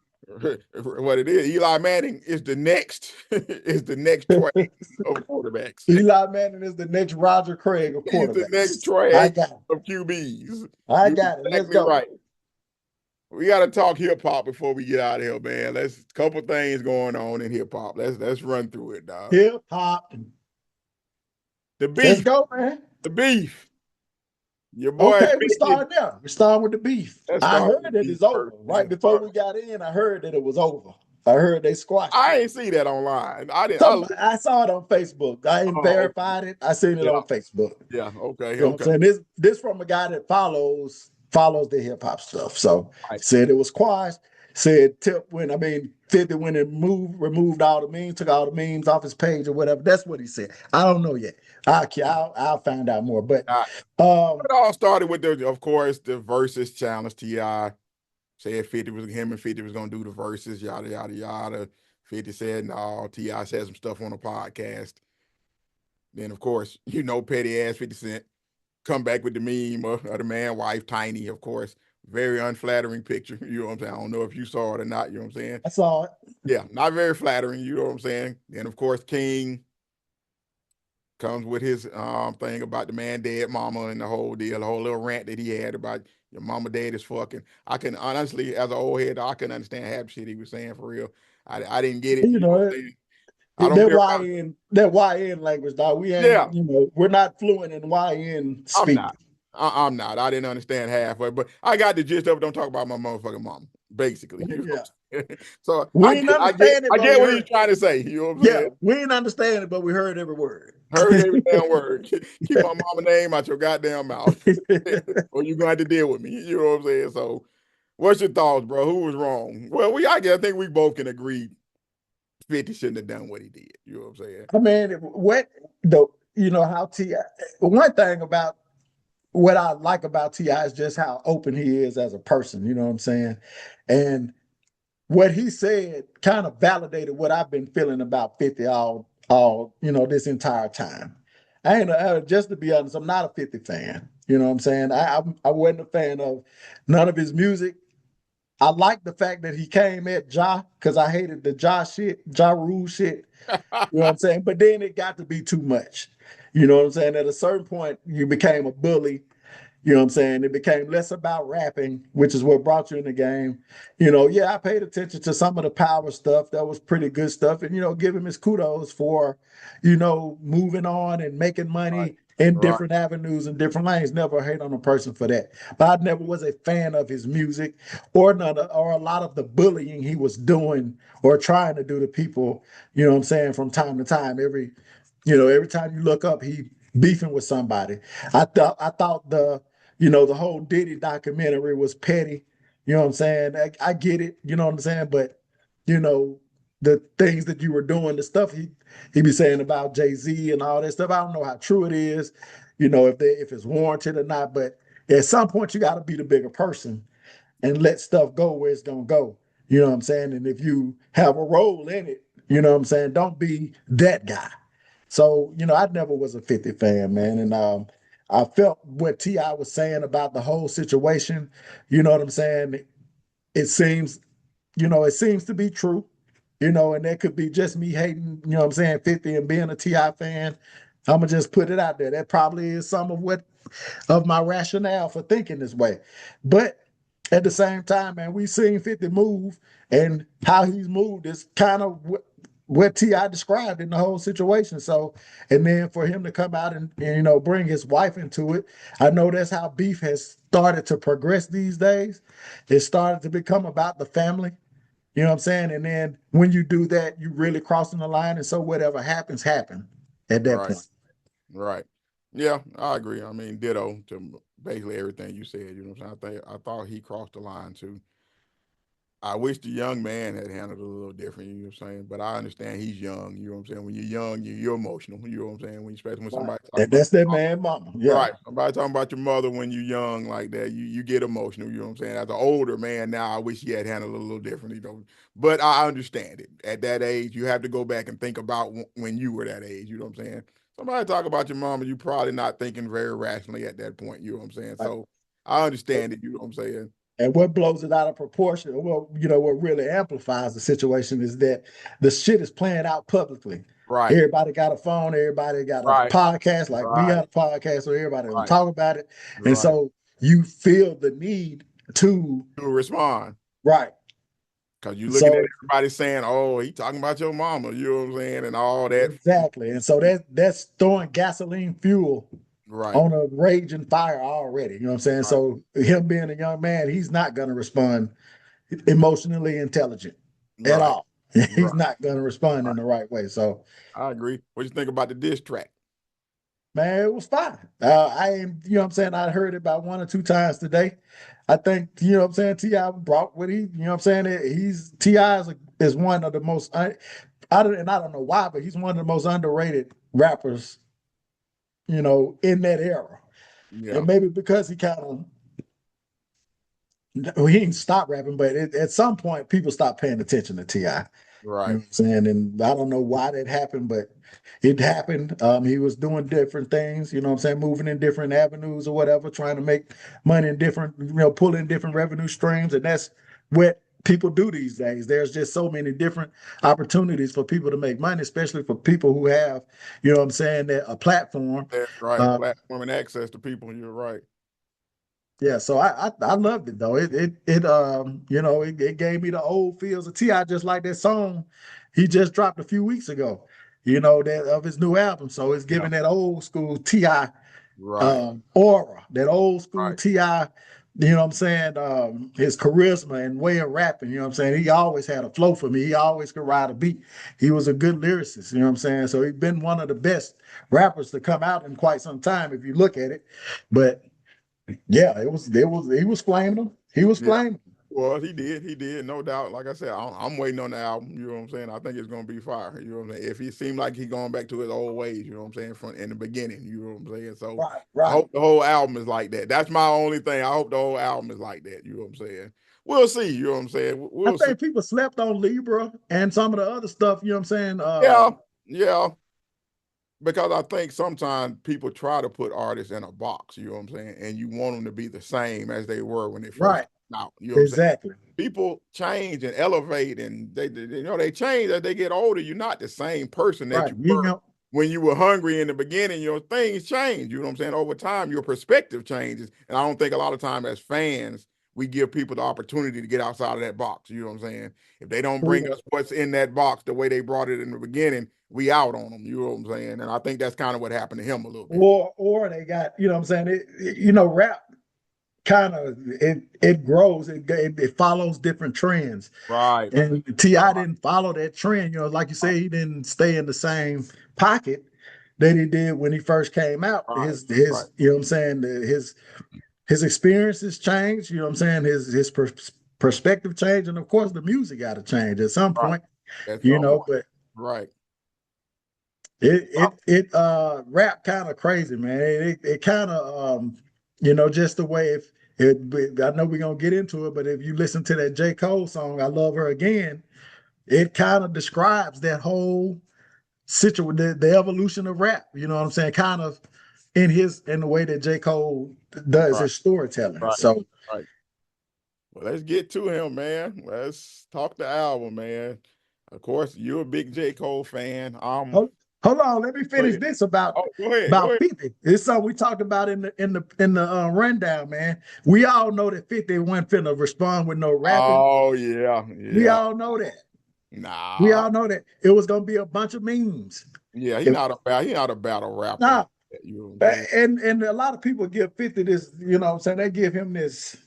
What it is, Eli Manning is the next Troy of quarterbacks. Eli Manning is the next Roger Craig of quarterbacks. He's the next Troy of QBs. I got it. Let's go. Right. We got to talk hip hop before we get out of here, man. Let's a couple things going on in hip hop. Let's run through it, dog. Hip hop. The beef. Let's go, man. The beef. Your boy. Okay, we starting there. We're starting with the beef. I heard that it's over. Right before we got in, I heard that it was over. I heard they squashed it. I ain't see that online. I saw it on Facebook. I ain't verified it. I seen it on Facebook. Yeah, okay. You know what I'm saying? This from a guy that follows the hip hop stuff. So said it was quashed. Said 50 went and removed all the memes, took all the memes off his page or whatever. That's what he said. I don't know yet. I'll find out more. But it all started with of course, the versus challenge. T.I. said 50 was him and 50 was gonna do the verses, yada yada yada. 50 said no. T.I. said some stuff on a podcast. Then of course, petty ass 50 Cent come back with the meme of the man wife Tiny, of course. Very unflattering picture. You know what I'm saying? I don't know if you saw it or not. You know what I'm saying? I saw it. Yeah, not very flattering. You know what I'm saying? And of course, King comes with his thing about the man dead mama and the whole deal, the whole little rant that he had about your mama dead is fucking. I can honestly, as an old head, I couldn't understand half the shit he was saying for real. I didn't get it. That YN language, dog. We ain't, we're not fluent in YN speak. I'm not. I didn't understand halfway, but I got the gist of it. Don't talk about my motherfucking mama, basically. So I get what he's trying to say. You know what I'm saying? We didn't understand it, but we heard every word. Heard every damn word. Keep my mama name out your goddamn mouth, or you're gonna have to deal with me. You know what I'm saying? So, what's your thoughts, bro? Who was wrong? Well, I think we both can agree 50 shouldn't have done what he did. You know what I'm saying? How T.I. One thing about what I like about T.I. is just how open he is as a person. You know what I'm saying? And what he said kind of validated what I've been feeling about 50 all this entire time. Just to be honest, I'm not a 50 fan. You know what I'm saying? I wasn't a fan of none of his music. I like the fact that he came at Ja, because I hated the Ja Rule shit. You know what I'm saying? But then it got to be too much. You know what I'm saying? At a certain point, you became a bully. You know what I'm saying? It became less about rapping, which is what brought you in the game. I paid attention to some of the power stuff. That was pretty good stuff. And, give him his kudos for, moving on and making money in different avenues and different lanes. Never hate on a person for that. But I never was a fan of his music or a lot of the bullying he was doing or trying to do to people, you know what I'm saying, from time to time. Every time you look up, he beefing with somebody. I thought the whole Diddy documentary was petty. You know what I'm saying? I get it. You know what I'm saying? But, the things that you were doing, the stuff he be saying about Jay-Z and all that stuff, I don't know how true it is, if it's warranted or not. But at some point, you got to be the bigger person and let stuff go where it's going to go. You know what I'm saying? And if you have a role in it, you know what I'm saying, don't be that guy. So, I never was a 50 fan, man. And I felt what T.I. was saying about the whole situation. You know what I'm saying? It seems to be true, and that could be just me hating, 50 and being a T.I. fan. I'm going to just put it out there. That probably is some of my rationale for thinking this way. But at the same time, man, we've seen 50 move, and how he's moved is kind of what T.I. described in the whole situation. So, and then for him to come out and bring his wife into it, I know that's how beef has started to progress these days. It started to become about the family. You know what I'm saying? And then when you do that, you really crossing the line. And so whatever happens at that Right. point. Right. Yeah, I agree. I mean, ditto to basically everything you said. You know what I'm saying? I thought he crossed the line too. I wish the young man had handled it a little different, you know what I'm saying? But I understand he's young, you know what I'm saying? When you're young, you're emotional, you know what I'm saying? When especially when Right. somebody talking about That's that man mama. Yeah. right, somebody talking about your mother when you're young like that, you get emotional, you know what I'm saying? As an older man now, I wish he had handled it a little differently, though. But I understand it. At that age, you have to go back and think about when you were that age, you know what I'm saying? Somebody talk about your mama, you probably not thinking very rationally at that point, you know what I'm saying? Right. So I understand it, you know what I'm saying? And what blows it out of proportion, well, what really amplifies the situation is that the shit is playing out publicly. Right, Everybody got a phone, everybody got a right, podcast, like we right, got a podcast, so everybody gonna right, talk about it. And right. so you feel the need to To respond. right. Cause you're looking at So everybody saying, "Oh, he talking about your mama," you know what I'm saying, and all that. exactly. And so that's throwing gasoline fuel Right, on a raging fire already. You know what I'm saying? right, So him being a young man, he's not gonna respond emotionally intelligent at right, all. He's right, not going to respond in right. the right way. So, I agree. What you think about the diss track? man, it was fine. I'm saying, I heard it about one or two times today. I think, I'm saying, T.I. brought what I'm saying, T.I. is one of the most, and I don't know why, but he's one of the most underrated rappers, in that era. Yeah, And maybe because he kind of, he didn't stop rapping, but at some point, people stopped paying attention to T.I. You know right. what I'm saying? And I don't know why that happened, but it happened. He was doing different things, what I'm saying, moving in different avenues or whatever, trying to make money in different, pull in different revenue streams. And that's what people do these days. There's just so many different opportunities for people to make money, especially for people who have, what I'm saying, a platform. That's right. A Uh, platform and access to people. You're right. Yeah, so I loved it though. It gave me the old feels of T.I. just like that song he just dropped a few weeks ago, that of his new album. So it's Yeah. giving that old school T.I. Right. Aura, that old school Right. T.I., what I'm saying, his charisma and way of rapping, what I'm saying. He always had a flow for me. He always could ride a beat. He was a good lyricist, what I'm saying. So he's been one of the best rappers to come out in quite some time if you look at it. But yeah, he was flaming them. He was Yeah. flaming. Well, he did. He did, no doubt. Like I said, I'm waiting on the album. You know what I'm saying? I think it's gonna be fire. You know what I'm saying? If he seemed like he going back to his old ways, you know what I'm saying, from in the beginning. You know what I'm saying? So Right, I right. hope the whole album is like that. That's my only thing. I hope the whole album is like that. You know what I'm saying? We'll see. You know what I'm saying? I We'll see. think people slept on Libra and some of the other stuff, what I'm saying? Yeah, yeah. Because I think sometimes people try to put artists in a box, you know what I'm saying? And you want them to be the same as they were when they first Right. came out. You know what I'm saying? Exactly. People change and elevate and they change as they get older. You're not the same person that Right. you were when you were hungry in the beginning. Things change. You know what I'm saying? Over time, your perspective changes. And I don't think a lot of time as fans, we give people the opportunity to get outside of that box. You know what I'm saying? If they don't bring us what's in that box the way they brought it in the beginning, we out on them. You know what I'm saying? And I think that's kind of what happened to him a little bit. Or they got, what I'm saying, rap kind of it grows, it follows different trends. Right. And T.I. didn't follow that trend, like you say, he didn't stay in the same pocket that he did when he first came out. Right. His Right. you know what I'm saying, his experiences changed, you know what I'm saying, his perspective changed, and of course the music got to change at some Right. point, At some point. but Right. it rap kind of crazy, man. It kind of just the way if it I know we're gonna get into it, but if you listen to that J. Cole song, I Love Her Again, it kind of describes that whole situation, the evolution of rap, you know what I'm saying? Kind of in the way that J. Cole does Right. his storytelling. Right. So Right. Well, let's get to him, man. Let's talk the album, man. Of course, you're a big J. Cole fan. hold on, let me Go finish ahead. this about Oh, go ahead. Go about ahead. 50. It's something we talked about in the rundown, man. We all know that 50 wasn't finna respond with no rapping. Oh, yeah. We Yeah. all know that. We Nah. all know that it was gonna be a bunch of memes. Yeah, If he not a battle rapper nah, like that. You know what I'm saying? and a lot of people give 50 this, what I'm saying, they give him this.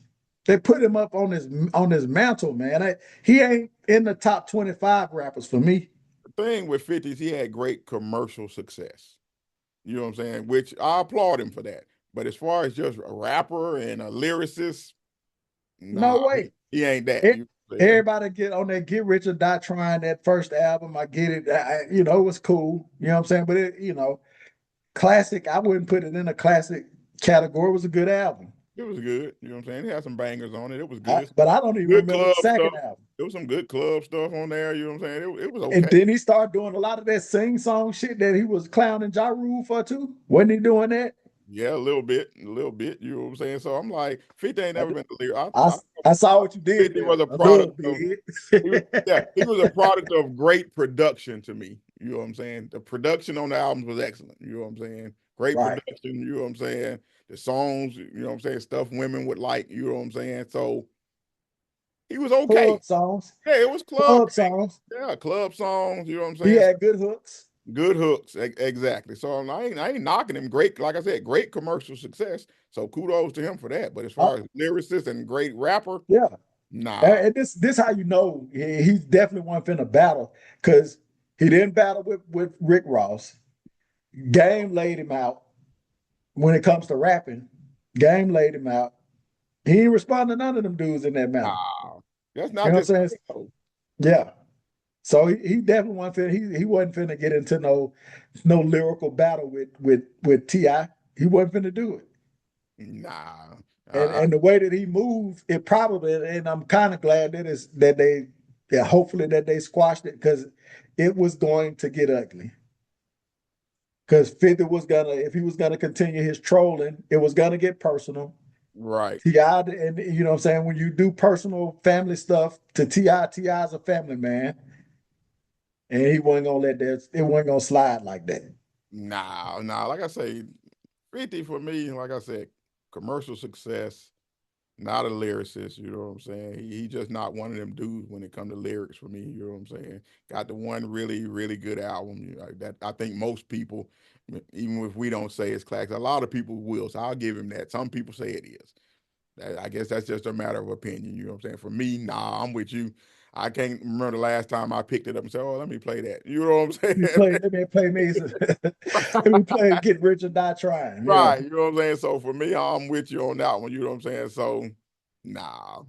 They put him up on his mantle, man. He ain't in the top 25 rappers for me. The thing with 50 is he had great commercial success. You know what I'm saying? Which I applaud him for that. But as far as just a rapper and a lyricist, No nah, way. he ain't that. Everybody get on that Get Rich or Die Trying, that first album. I get it. It was cool. You know what I'm saying? But classic, I wouldn't put it in a classic category. It was a good album. It was good. You know what I'm saying? It had some bangers on it. It was good. But I don't even Good remember the club stuff. second album. There was some good club stuff on there. You know what I'm saying? It was okay. And then he started doing a lot of that sing song shit that he was clowning Ja Rule for too. Wasn't he doing that? Yeah, a little bit. You know what I'm saying? So I'm like, 50 ain't never been the leader. I saw what you did 50 there. was a product of, he was a product of great production to me. You know what I'm saying? The production on the albums was excellent. You know what I'm saying? Great production. You know what I'm saying? The songs, you know what I'm saying? Stuff women would like. You know what I'm saying? So he was okay. Club songs. Yeah, it was club songs. Yeah, club songs. You know what I'm saying? He had good hooks. Good hooks, exactly. So I ain't knocking him. Great, like I said, great commercial success. So kudos to him for that. But as far as lyricist and great rapper, yeah, nah. And this how you know he's definitely one finna battle, because he didn't battle with Rick Ross. Game laid him out when it comes to rapping. Game laid him out. He ain't respond to none of them dudes in that battle. Nah, that's not you know just what I'm saying? Yeah. So he definitely wasn't finna, he wasn't finna get into no lyrical battle with T.I. He wasn't finna do it. Nah. And the way that he moved, it probably, and I'm kind of glad hopefully that they squashed it, because it was going to get ugly. Because 50 was gonna, if he was gonna continue his trolling, it was gonna get personal. Right. T.I., and you know what I'm saying, when you do personal family stuff to T.I., T.I.'s a family man. And he wasn't gonna let that, it wasn't gonna slide like that. Nah. Like I say, 50 for me, like I said, commercial success, not a lyricist, you know what I'm saying? He just not one of them dudes when it comes to lyrics for me, you know what I'm saying? Got the one really, really good album that I think most people, even if we don't say it's classic, a lot of people will. So I'll give him that. Some people say it is. I guess that's just a matter of opinion, you know what I'm saying? For me, nah, I'm with you. I can't remember the last time I picked it up and said, "Oh, let me play that." You know what I'm saying? Let me play me. Let me play Get Rich or Die Trying. Right. You know what I'm saying? So for me, I'm with you on that one. You know what I'm saying? So nah,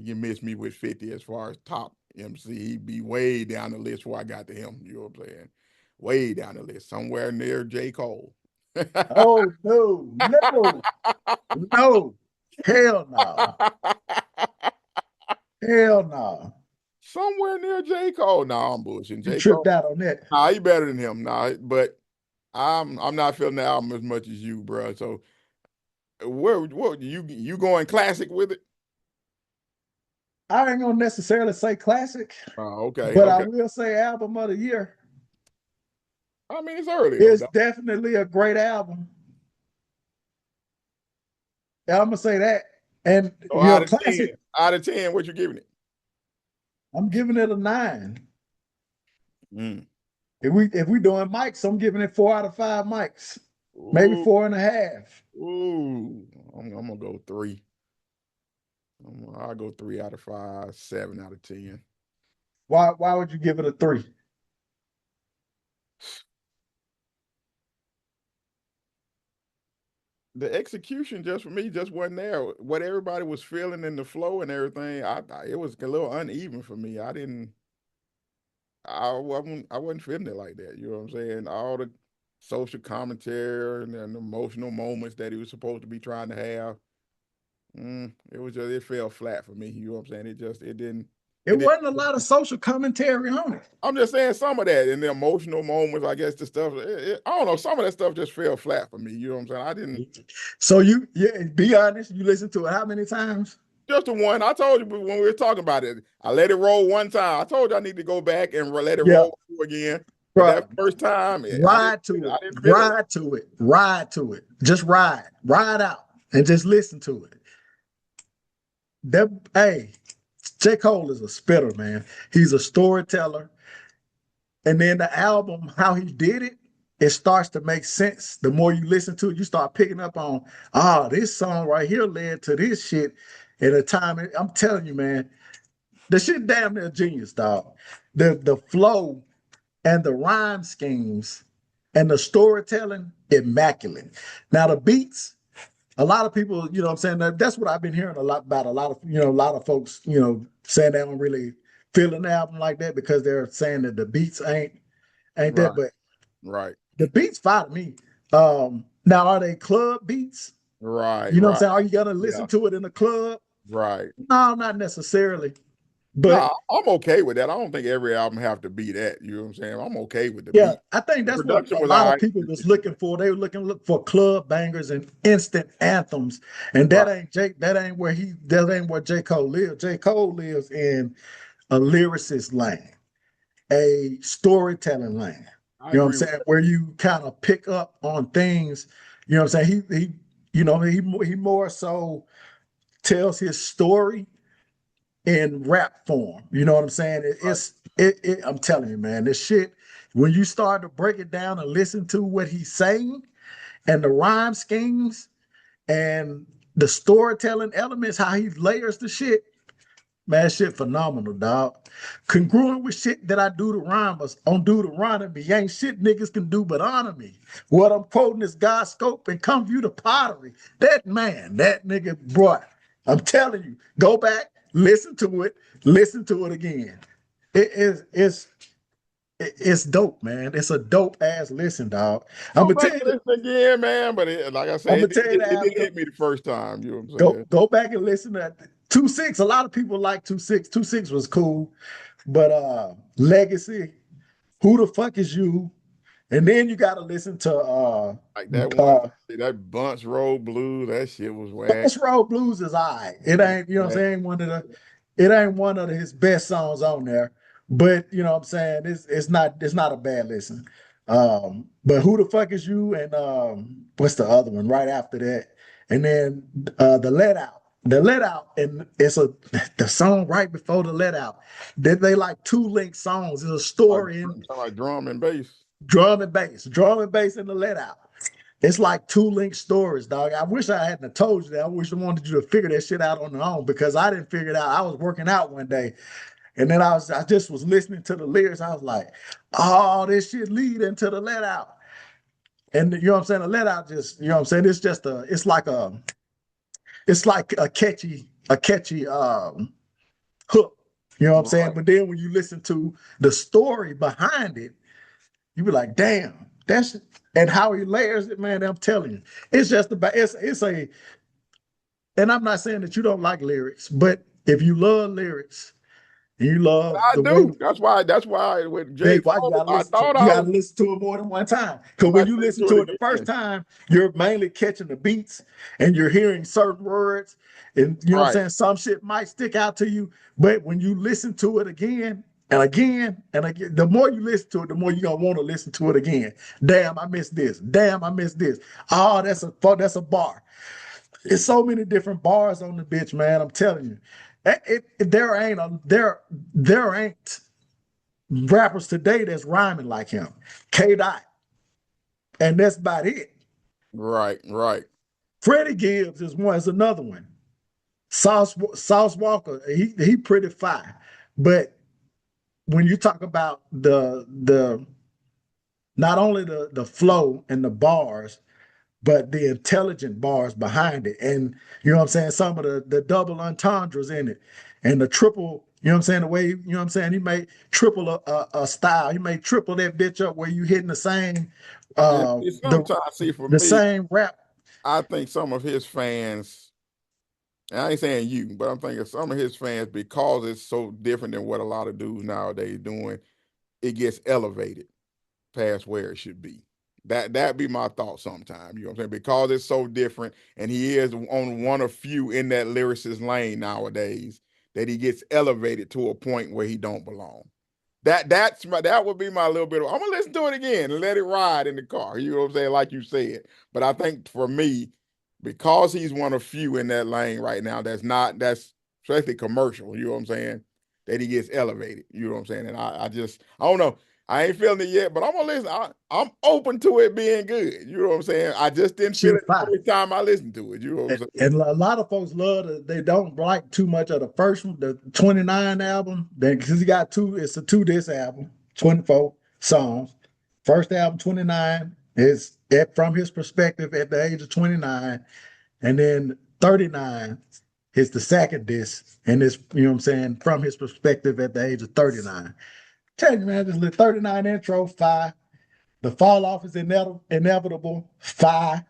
you miss me with 50 as far as top MC. He'd be way down the list before I got to him. You know what I'm saying? Way down the list, somewhere near J. Cole. Oh no. Hell no. Hell no. Somewhere near J. Cole. No, I'm bullshitting. You J. tripped Cole. out on that. Nah, he better than him. Nah, but I'm not feeling the album as much as you, bro. So what you going classic with it? I ain't gonna necessarily say classic, okay. but I will say album of the year. I mean, it's early. It's definitely a great album. Yeah, I'm gonna say that. And so out of classic, 10, what you giving it? I'm giving it a 9. Mm. If we doing mics, I'm giving it 4 out of 5 mics. Ooh. Maybe 4.5. Ooh, I'm gonna go 3. I'll go 3 out of 5, 7 out of 10. Why would you give it a 3? The execution just for me just wasn't there. What everybody was feeling in the flow and everything, it was a little uneven for me. I wasn't feeling it like that. You know what I'm saying? All the social commentary and emotional moments that he was supposed to be trying to have. It fell flat for me. You know what I'm saying? It didn't. It wasn't a lot of social commentary on it. I'm just saying some of that in the emotional moments. I guess the stuff. I don't know. Some of that stuff just fell flat for me. You know what I'm saying? I didn't. So be honest. You listened to it how many times? Just the one. I told you when we were talking about it. I let it roll one time. I told you I need to go back and let it roll again. But that first time, ride to it. Just ride out and just listen to it. Hey, J. Cole is a spitter, man. He's a storyteller. And then the album, how he did it, it starts to make sense. The more you listen to it, you start picking up on, this song right here led to this shit. at a time. I'm telling you, man, the shit damn near genius, dog. The flow and the rhyme schemes and the storytelling, immaculate. Now the beats, a lot of people, you know what I'm saying? That's what I've been hearing a lot about. A lot of, a lot of folks, saying they don't really feel an album like that because they're saying that the beats ain't Right. that, but Right. the beats fire me. Now are they club beats? Right. You know what I'm Right. saying? Are you gonna Yeah. listen to it in the club? Right. No, not necessarily. No, But I'm okay with that. I don't think every album have to be that. You know what I'm saying? I'm okay with the yeah, beat. I think The that's what production a was lot all of right. people was looking for. They were look for club bangers and instant anthems, and Right. That ain't where J. Cole lives. J. Cole lives in a lyricist lane, a storytelling lane. I You know what I'm agree with saying? that. Where you kind of pick up on things. You know what I'm saying? He more so tells his story in rap form. You know what I'm saying? Right. I'm telling you, man, this shit. When you start to break it down and listen to what he's saying and the rhyme schemes and the storytelling elements, how he layers the shit, man, shit phenomenal, dog. Congruent with shit that I do to rhymers on Deuteronomy. Ain't shit niggas can do but honor me. What I'm quoting is God's scope and come view the pottery. That man, that nigga, boy, I'm telling you, go back, listen to it again. It is it's dope, man. It's a dope ass listen, dog. I'm Go gonna back tell and you, listen again, man. But like I I'm said, gonna tell you it that didn't hit me the first time. You know what I'm go saying? go back and listen to that. 2-6. A lot of people like 2-6. 2-6 was cool, but Legacy, who the fuck is you? And then you gotta listen to Like that one, uh that Bunch Road Blues, that shit was whack. Bass Road Blues is all right. It ain't, you know what I'm Whack. saying, it ain't one of his best songs on there. But you know what I'm saying, it's not a bad listen. But who the fuck is you? And what's the other one right after that? And then the Let Out. The Let Out, and it's the song right before the Let Out. They like two linked songs. There's a story in Like drum and bass. drum and bass in the Let Out. It's like two linked stories, dog. I wish I hadn't have told you that. I wish I wanted you to figure that shit out on your own because I didn't figure it out. I was working out one day, and then I just was listening to the lyrics. I was like, oh, this shit lead into the Let Out. And you know what I'm saying? The Let Out just, you know what I'm saying? It's like a catchy hook. You know what I'm saying? Right. But then when you listen to the story behind it, you be like, damn, that's and how he layers it, man. I'm telling you, it's just about it's a. And I'm not saying that you don't like lyrics, but if you love lyrics and you love I the way do. That's why with J. why you Cole, gotta I listen to thought you I gotta was listen to it more than one time. I Because when might you listen listen to to it it the first again. time, you're mainly catching the beats and you're hearing certain words. And you know what I'm Right. saying? Some shit might stick out to you, but when you listen to it again and again and again, the more you listen to it, the more you're gonna want to listen to it again. Damn, I missed this. Damn, I missed this. Oh, that's a bar. It's so many different bars on the bitch, man. I'm telling you. There ain't rappers today that's rhyming like him. K Dot. And that's about it. Right. Right. Freddie Gibbs is another one. Sauce Walker, he pretty fine. But when you talk about the not only the flow and the bars, but the intelligent bars behind it. And you know what I'm saying? Some of the double entendres in it and the triple, you know what I'm saying? The way, you know what I'm saying? He made triple a style. He made triple that bitch up where you hitting the same And the sometimes, see, for the me, same rap. I think some of his fans, and I ain't saying you, but I'm thinking some of his fans, because it's so different than what a lot of dudes nowadays doing, it gets elevated past where it should be. That be my thought sometimes. You know what I'm saying? Because it's so different, and he is on one of few in that lyricist lane nowadays, that he gets elevated to a point where he don't belong. That would be my little bit of, I'm gonna listen to it again and let it ride in the car. You know what I'm saying? Like you said. But I think for me, because he's one of few in that lane right now, that's especially commercial, you know what I'm saying? That he gets elevated. You know what I'm saying? And I don't know. I ain't feeling it yet, but I'm gonna listen. I'm open to it being good. You know what I'm saying? I just didn't feel Shit, it the first time I listened to it. You know what I'm saying? and a lot of folks they don't like too much of the first one, the 29 album. Then because he got two, it's a 2 disc album, 24 songs. First album, 29, is from his perspective at the age of 29. And then 39 is the second disc. And it's, you know what I'm saying, from his perspective at the age of 39. Tell you, man, this little 39 intro, fire. The fall off is inevitable, fire.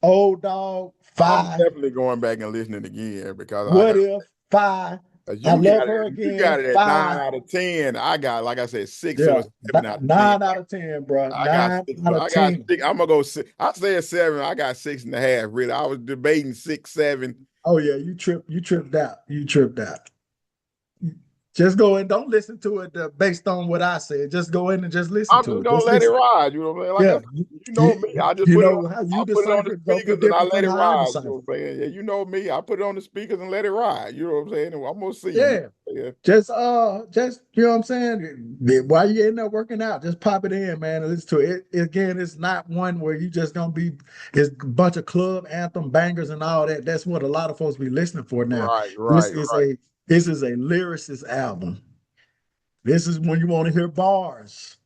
Old dog, I'm fire. definitely going back and listening again because I What got if, fire. I you love got her it. You again, got it at fire. 9 out of 10. I got, like I said, 6 Yeah, or 7 out of 10. 9 out of 10, bro. I got 9 6, out but of I got 10. 6. I'm gonna go 6. I said 7. I got 6.5. Really, I was debating 6, 7. Oh yeah, you tripped out. You tripped out. Just go in. Don't listen to it based on what I said. Just go in and just listen I'm to just it. gonna Just let it listen. ride. You know what I'm saying? Like Yeah, you know me. I just you put it on. know how I you put it on the decipher it gonna be speakers and I different let from it how I ride. You know decipher. what I'm saying? Yeah, you know me. I put it on the speakers and let it ride. You know what I'm saying? And I'm gonna see. Yeah. Yeah. Just you know what I'm saying. While you're in there working out, just pop it in, man, and listen to it. Again, it's not one where you just gonna be. It's a bunch of club anthem bangers and all that. That's what a lot of folks be listening for now. Right, This right, is right. a this is a lyricist album. This is when you want to hear bars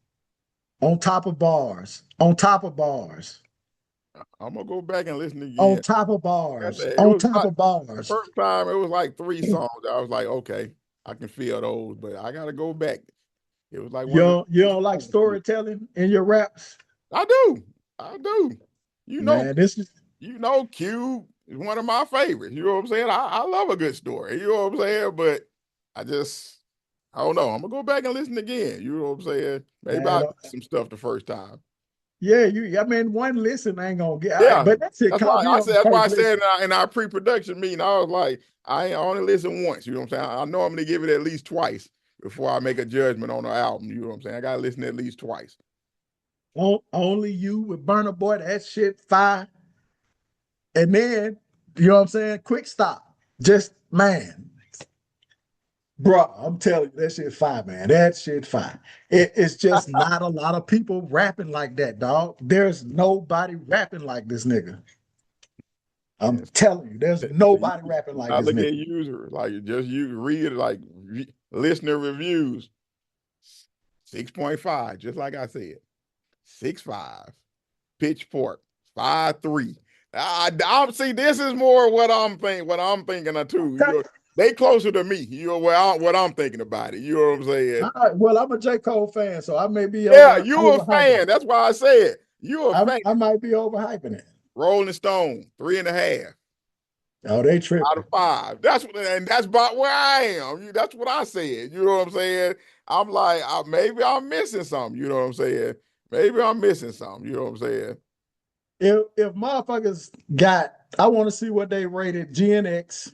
on top of bars, on top of bars, I'm gonna go back and listen on again. top of Like I bars, said, it on was top like of the bars. first time it was like 3 songs. I was like, okay, I can feel those, but I gotta go back. It was like one of You the don't like songs. storytelling in your raps, I do. I do. You know, man. This is Q is one of my favorites. You know what I'm saying? I love a good story. You know what I'm saying? But I just, I don't know. I'm gonna go back and listen again. You know what I'm saying? Maybe I man. missed some stuff the first time. Yeah, I mean, one listen ain't gonna get, Yeah, but that's it. that's Call why me I on said. the That's why I first said listen. in our pre-production meeting, I was like, I only listen once. You know what I'm saying? I normally give it at least twice before I make a judgment on the album. You know what I'm saying? I gotta listen at least twice. Only you with Burner Boy, that shit fire. And then, you know what I'm saying? Quick stop. Just man, bro, I'm telling you, that shit fire, man. That shit fire. It's just not a lot of people rapping like that, dog. There's nobody rapping like this nigga. I'm Yes. telling you, there's nobody rapping like I this look nigga. at users like just you read like listener reviews 6.5, just like I said, 6.5. Pitchfork 5.3. I see. This is more what I'm thinking. What I'm thinking of too. They closer to me. What I'm thinking about it. You know what I'm saying? All right, well, I'm a J. Cole fan, so I may be Yeah, you a overhyping it. fan. That's why I said you a fan. I might be overhyping it. Rolling Stone 3.5 Oh, they out of tripping. 5. That's about where I am. That's what I said. You know what I'm saying? I'm like, maybe I'm missing something. You know what I'm saying? Maybe I'm missing something. You know what I'm saying? If motherfuckers got, I want to see what they rated GNX,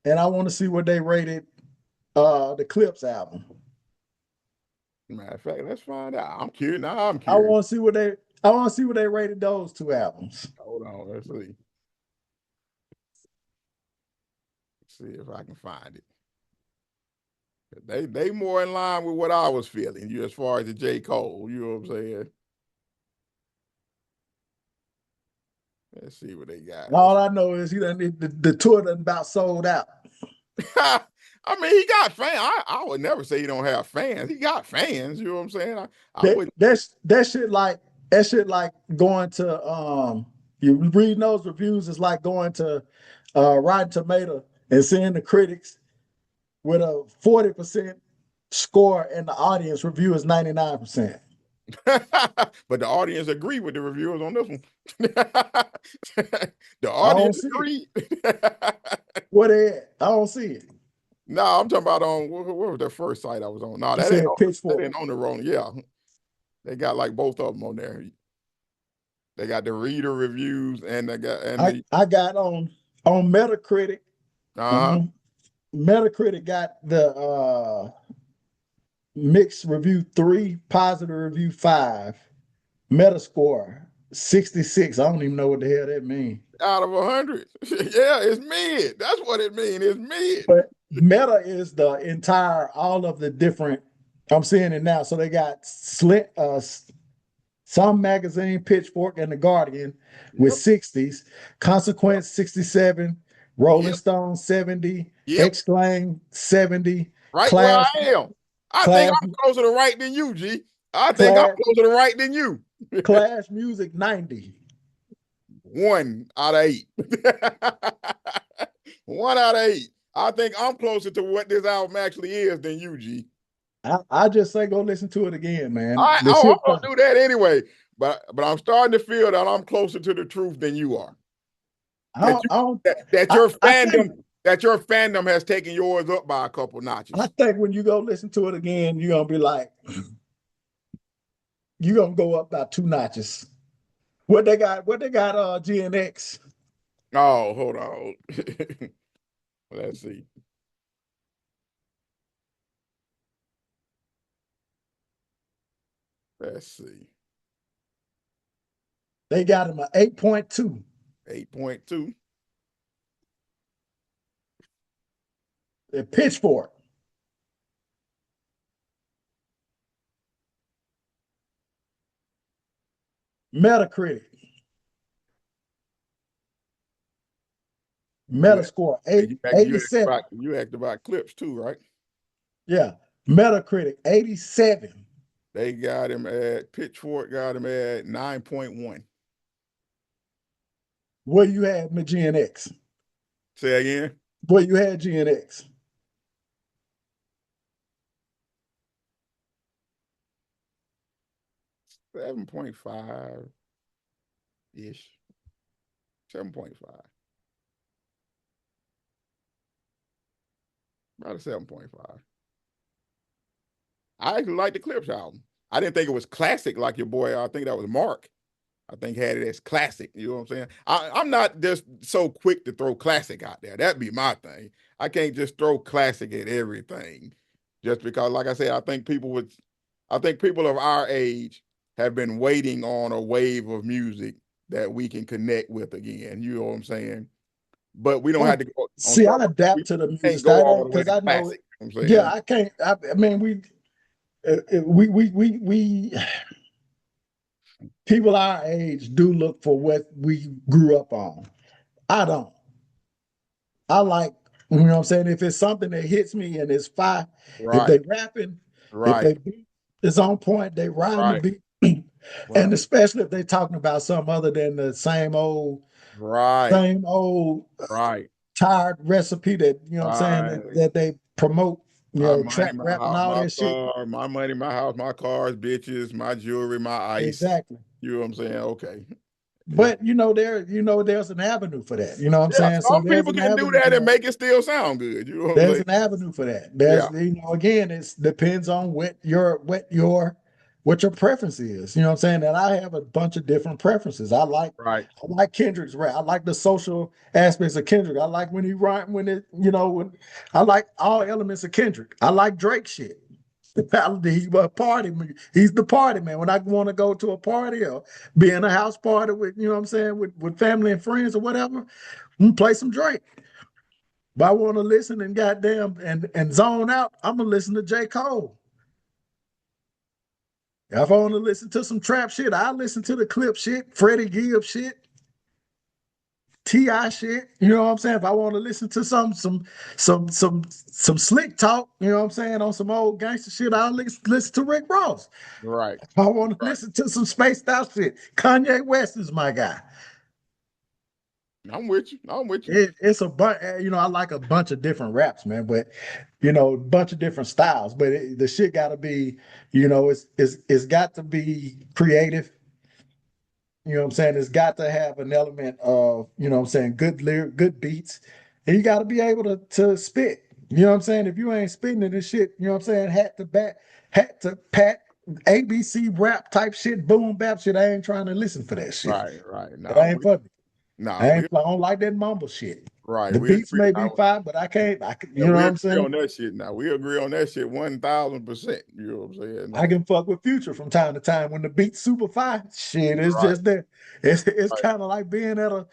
and I want to see what they rated the Clips album. Matter of fact, let's find out. I'm curious. Now I'm I curious. want to see what they rated those two albums. Hold on. Let's see. Let's see if I can find it. They more in line with what I was feeling. You as far as the J. Cole. You know what I'm saying? Let's see what they got. All I know is the tour done about sold out. I mean, he got fans. I would never say he don't have fans. He got fans. You know what I'm saying? I That wouldn't. that shit like going to you reading those reviews is like going to Rotten Tomato and seeing the critics with a 40% score and the audience review is 99%. But the audience agree with the reviewers on this one. The I don't audience see it. agreed. Where they at? I don't see it. No, I'm talking about on what was the first site I was on? No, You said that Pitchfork. ain't on the wrong. Yeah, they got like both of them on there. They got the reader reviews and they got and the I got on Metacritic. uh-huh. Mhm. Metacritic got the mixed review 3, positive review 5, Metascore 66. I don't even know what the hell that means. Out of 100. Yeah, it's mid. That's what it means. It's mid. But Meta is the entire all of the different. I'm seeing it now. So they got some magazine, Pitchfork, and The Guardian with Yep. 60s, Yep. Consequence 67, Rolling Yep. Stone 70, Yep. Exclaim 70, Right where I Clash, am. I think Clash, I'm closer to right than you, G. I think I'm Clash, closer to right than you. Clash Music 90. 1 out of 8. 1 out of 8. I think I'm closer to what this album actually is than you, G. I just say go listen to it again, man. I This oh, shit I'm fun. gonna do that anyway. But I'm starting to feel that I'm closer to the truth than you are. I That don't, you I don't, that I think your fandom has taken yours up by a couple I notches. think when you go listen to it again, you're gonna be like, you're gonna go up about 2 notches. What they got GNX. Oh, hold on. Let's see. Let's see. They got him a 8.2. 8.2. The Pitchfork, Metacritic, You Metascore you asked, 87. you asked about clips too, right? Yeah. Metacritic 87. They got him at Pitchfork got him at 9.1. Where you had my GNX? Say again. Where you had GNX? 7.5 ish. 7.5. About a 7.5. I actually like the Clips album. I didn't think it was classic like your boy. I think that was Mark. I think had it as classic. You know what I'm saying? I'm not just so quick to throw classic out there. That'd be my thing. I can't just throw classic at everything, just because, like I said, I think people of our age have been waiting on a wave of music that we can connect with again. You know what I'm saying? But we don't have to go on See, some. I We adapt to the can't music go style all the way because to I know classic. it. You know what I'm Yeah, saying? I can't. I mean, we people our age do look for what we grew up on. I don't. I like, you know what I'm saying? If it's something that hits me and it's fire, if Right, they rapping, if right, they beat is on point, they riding the right, beat. And right, especially if they talking about something other than the right, same old right, tired recipe that, you know what I'm saying, right. that they promote, My money, trap my rap and house, all my that shit. car, my money, my house, my cars, bitches, my jewelry, my ice. Exactly. You know what I'm saying? Okay. Yeah. But there's an avenue for that. You know what I'm Yeah. saying? So Some there's people an can do avenue that for and that. make it still sound good. You know what I'm There's saying? an avenue for that. Yeah. Again, it's depends on what your preference is. You know what I'm saying? And I have a bunch of different preferences. Right. I like Kendrick's rap. I like the social aspects of Kendrick. I like when he rhyme when it, when I like all elements of Kendrick. I like Drake shit. He's a party. He's the party man. When I want to go to a party or be in a house party with, you know what I'm saying, with family and friends or whatever, play some Drake. But I want to listen and goddamn and zone out, I'm gonna listen to J. Cole. If I want to listen to some trap shit, I listen to the clip shit, Freddie Gibbs shit, T.I. shit. You know what I'm saying? If I want to listen to some slick talk, you know what I'm saying, on some old gangster shit, I'll listen to Rick Ross. Right. If I want to Right. listen to some spaced out shit, Kanye West is my guy. I'm with you. I'm with you. It's a bunch, I like a bunch of different raps, man, but a bunch of different styles. But the shit got to be, it's got to be creative. You know what I'm saying? It's got to have an element of, what I'm saying, good lyric, good beats, and you got to be able to spit. You know what I'm saying? If you ain't spitting in this shit, you know what I'm saying, hat to pat, ABC rap type shit, boom bap shit. I ain't trying to listen for that shit. Right. Right. It Nah, I'm ain't with for me. you. Nah, we I don't like that mumble shit. right. The We beats agree. may be Now, fine, but I can't. yeah, You know we what I'm agree saying? on that shit now. We agree on that shit 1,000%. You know what I'm saying? I Now. can fuck with Future from time to time when the beat's super fine. Shit, it's Right. just there. It's Right. kind of like being at a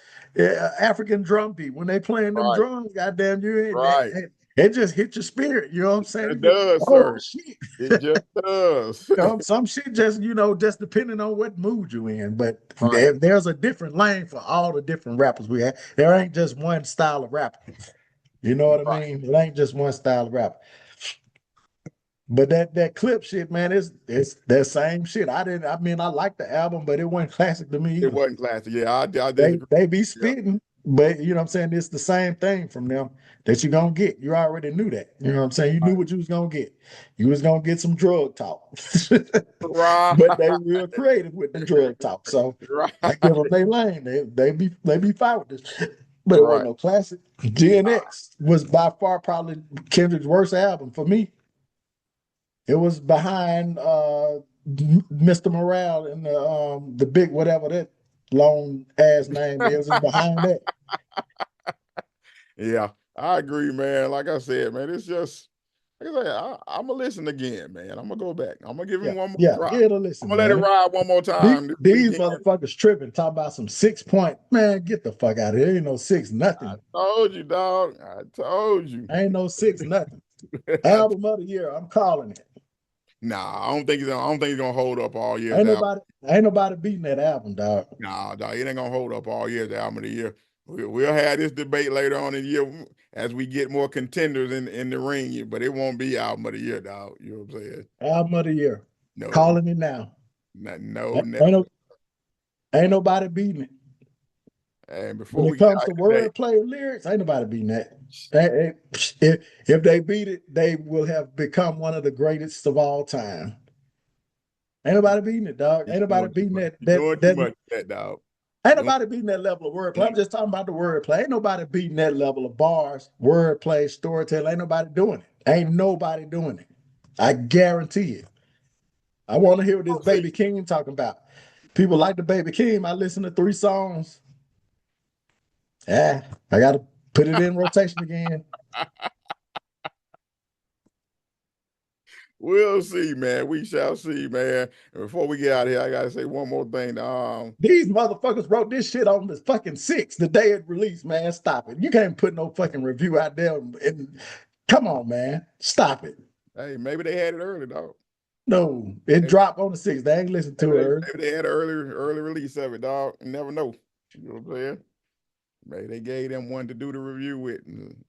African drum beat when they playing them Right. drums. Goddamn, you ain't. Right. it just hit your spirit. You know what I'm saying? It does, Oh sir. shit. It just does. Some shit just, just depending on what mood you in. But Right. there's a different lane for all the different rappers we have. There ain't just one style of rap. You know what I Right. mean? It ain't just one style of rap. But that clip shit, man, it's that same shit. I mean, I like the album, but it wasn't classic to me It either. wasn't classic. Yeah, I They disagree. they be Yeah. spitting, but you know what I'm saying? It's the same thing from them that you're gonna get. You already knew that. You know what I'm saying? You knew what you was gonna get. You was gonna get some drug talk. Right. But they real creative with the drug talk. So I give Right. them their lane. They be fine with this. But it wasn't Right. no classic. GNX was by far probably Kendrick's worst album for me. It was behind Mr. Morale and the big whatever that long ass name is. It's behind that. Yeah, I agree, man. Like I said, man, it's just like I said, I'm gonna listen again, man. I'm gonna go back. I'm gonna give Yeah, him one more yeah, try. give it a I'm listen, gonna let it man. ride one more These, time this these weekend. motherfuckers tripping, talking about some 6 point. Man, get the fuck out of here. Ain't no six I nothing. told you, dog. I told you. Ain't no six nothing. Album of the year. I'm calling it. Nah, I don't think he's gonna hold up all year's album. Ain't nobody beating that album, dog. Nah, dog, it ain't gonna hold up all year's album of the year. We'll have this debate later on in the year as we get more contenders in the ring, but it won't be album of the year, dog. You know what I'm saying? Album of the year. No, Calling it now. no, Ain't, never. no, ain't nobody beating it. And before When it we get comes out to today, wordplay and lyrics, ain't nobody beating that. If they beat it, they will have become one of the greatest of all time. Ain't nobody beating it, dog. Ain't nobody doing too beating much. that You're doing too that much, that dog. ain't Doing nobody beating that level of wordplay. I'm just talking about the wordplay. Ain't nobody beating that level of bars, wordplay, storytelling. Ain't nobody doing it. Ain't nobody doing it. I guarantee it. I want to hear what this We'll see. Baby King talking about. People like the Baby King. I listen to 3 songs. Yeah, I got to put it in rotation again. We'll see, man. We shall see, man. And before we get out of here, I gotta say one more thing. These motherfuckers wrote this shit on the fucking 6th, the day it released, man. Stop it. You can't put no fucking review out there. Come on, man. Stop it. Hey, maybe they had it early, dog. No, it Maybe, dropped on the 6th. They ain't listened to it. maybe they had an early release of it, dog. You never know. You know what I'm saying? Maybe they gave them one to do the review with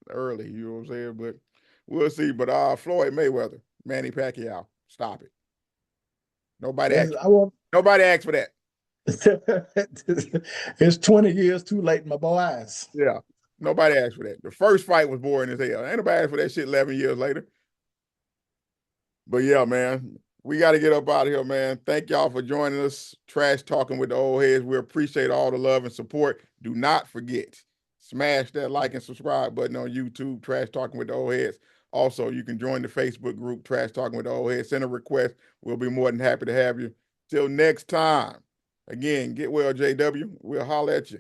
early. You know what I'm saying? But we'll see. But Floyd Mayweather, Manny Pacquiao, stop it. Nobody asked. I want. Nobody asked for that. It's 20 years too late, my boys. Yeah. Nobody asked for that. The first fight was boring as hell. Ain't nobody asked for that shit 11 years later. But yeah, man, we got to get up out of here, man. Thank y'all for joining us. Trash Talking with the Old Heads. We appreciate all the love and support. Do not forget, smash that like and subscribe button on YouTube, Trash Talking with the Old Heads. Also, you can join the Facebook group, Trash Talking with the Old Heads. Send a request. We'll be more than happy to have you. Till next time. Again, get well, JW. We'll holler at you.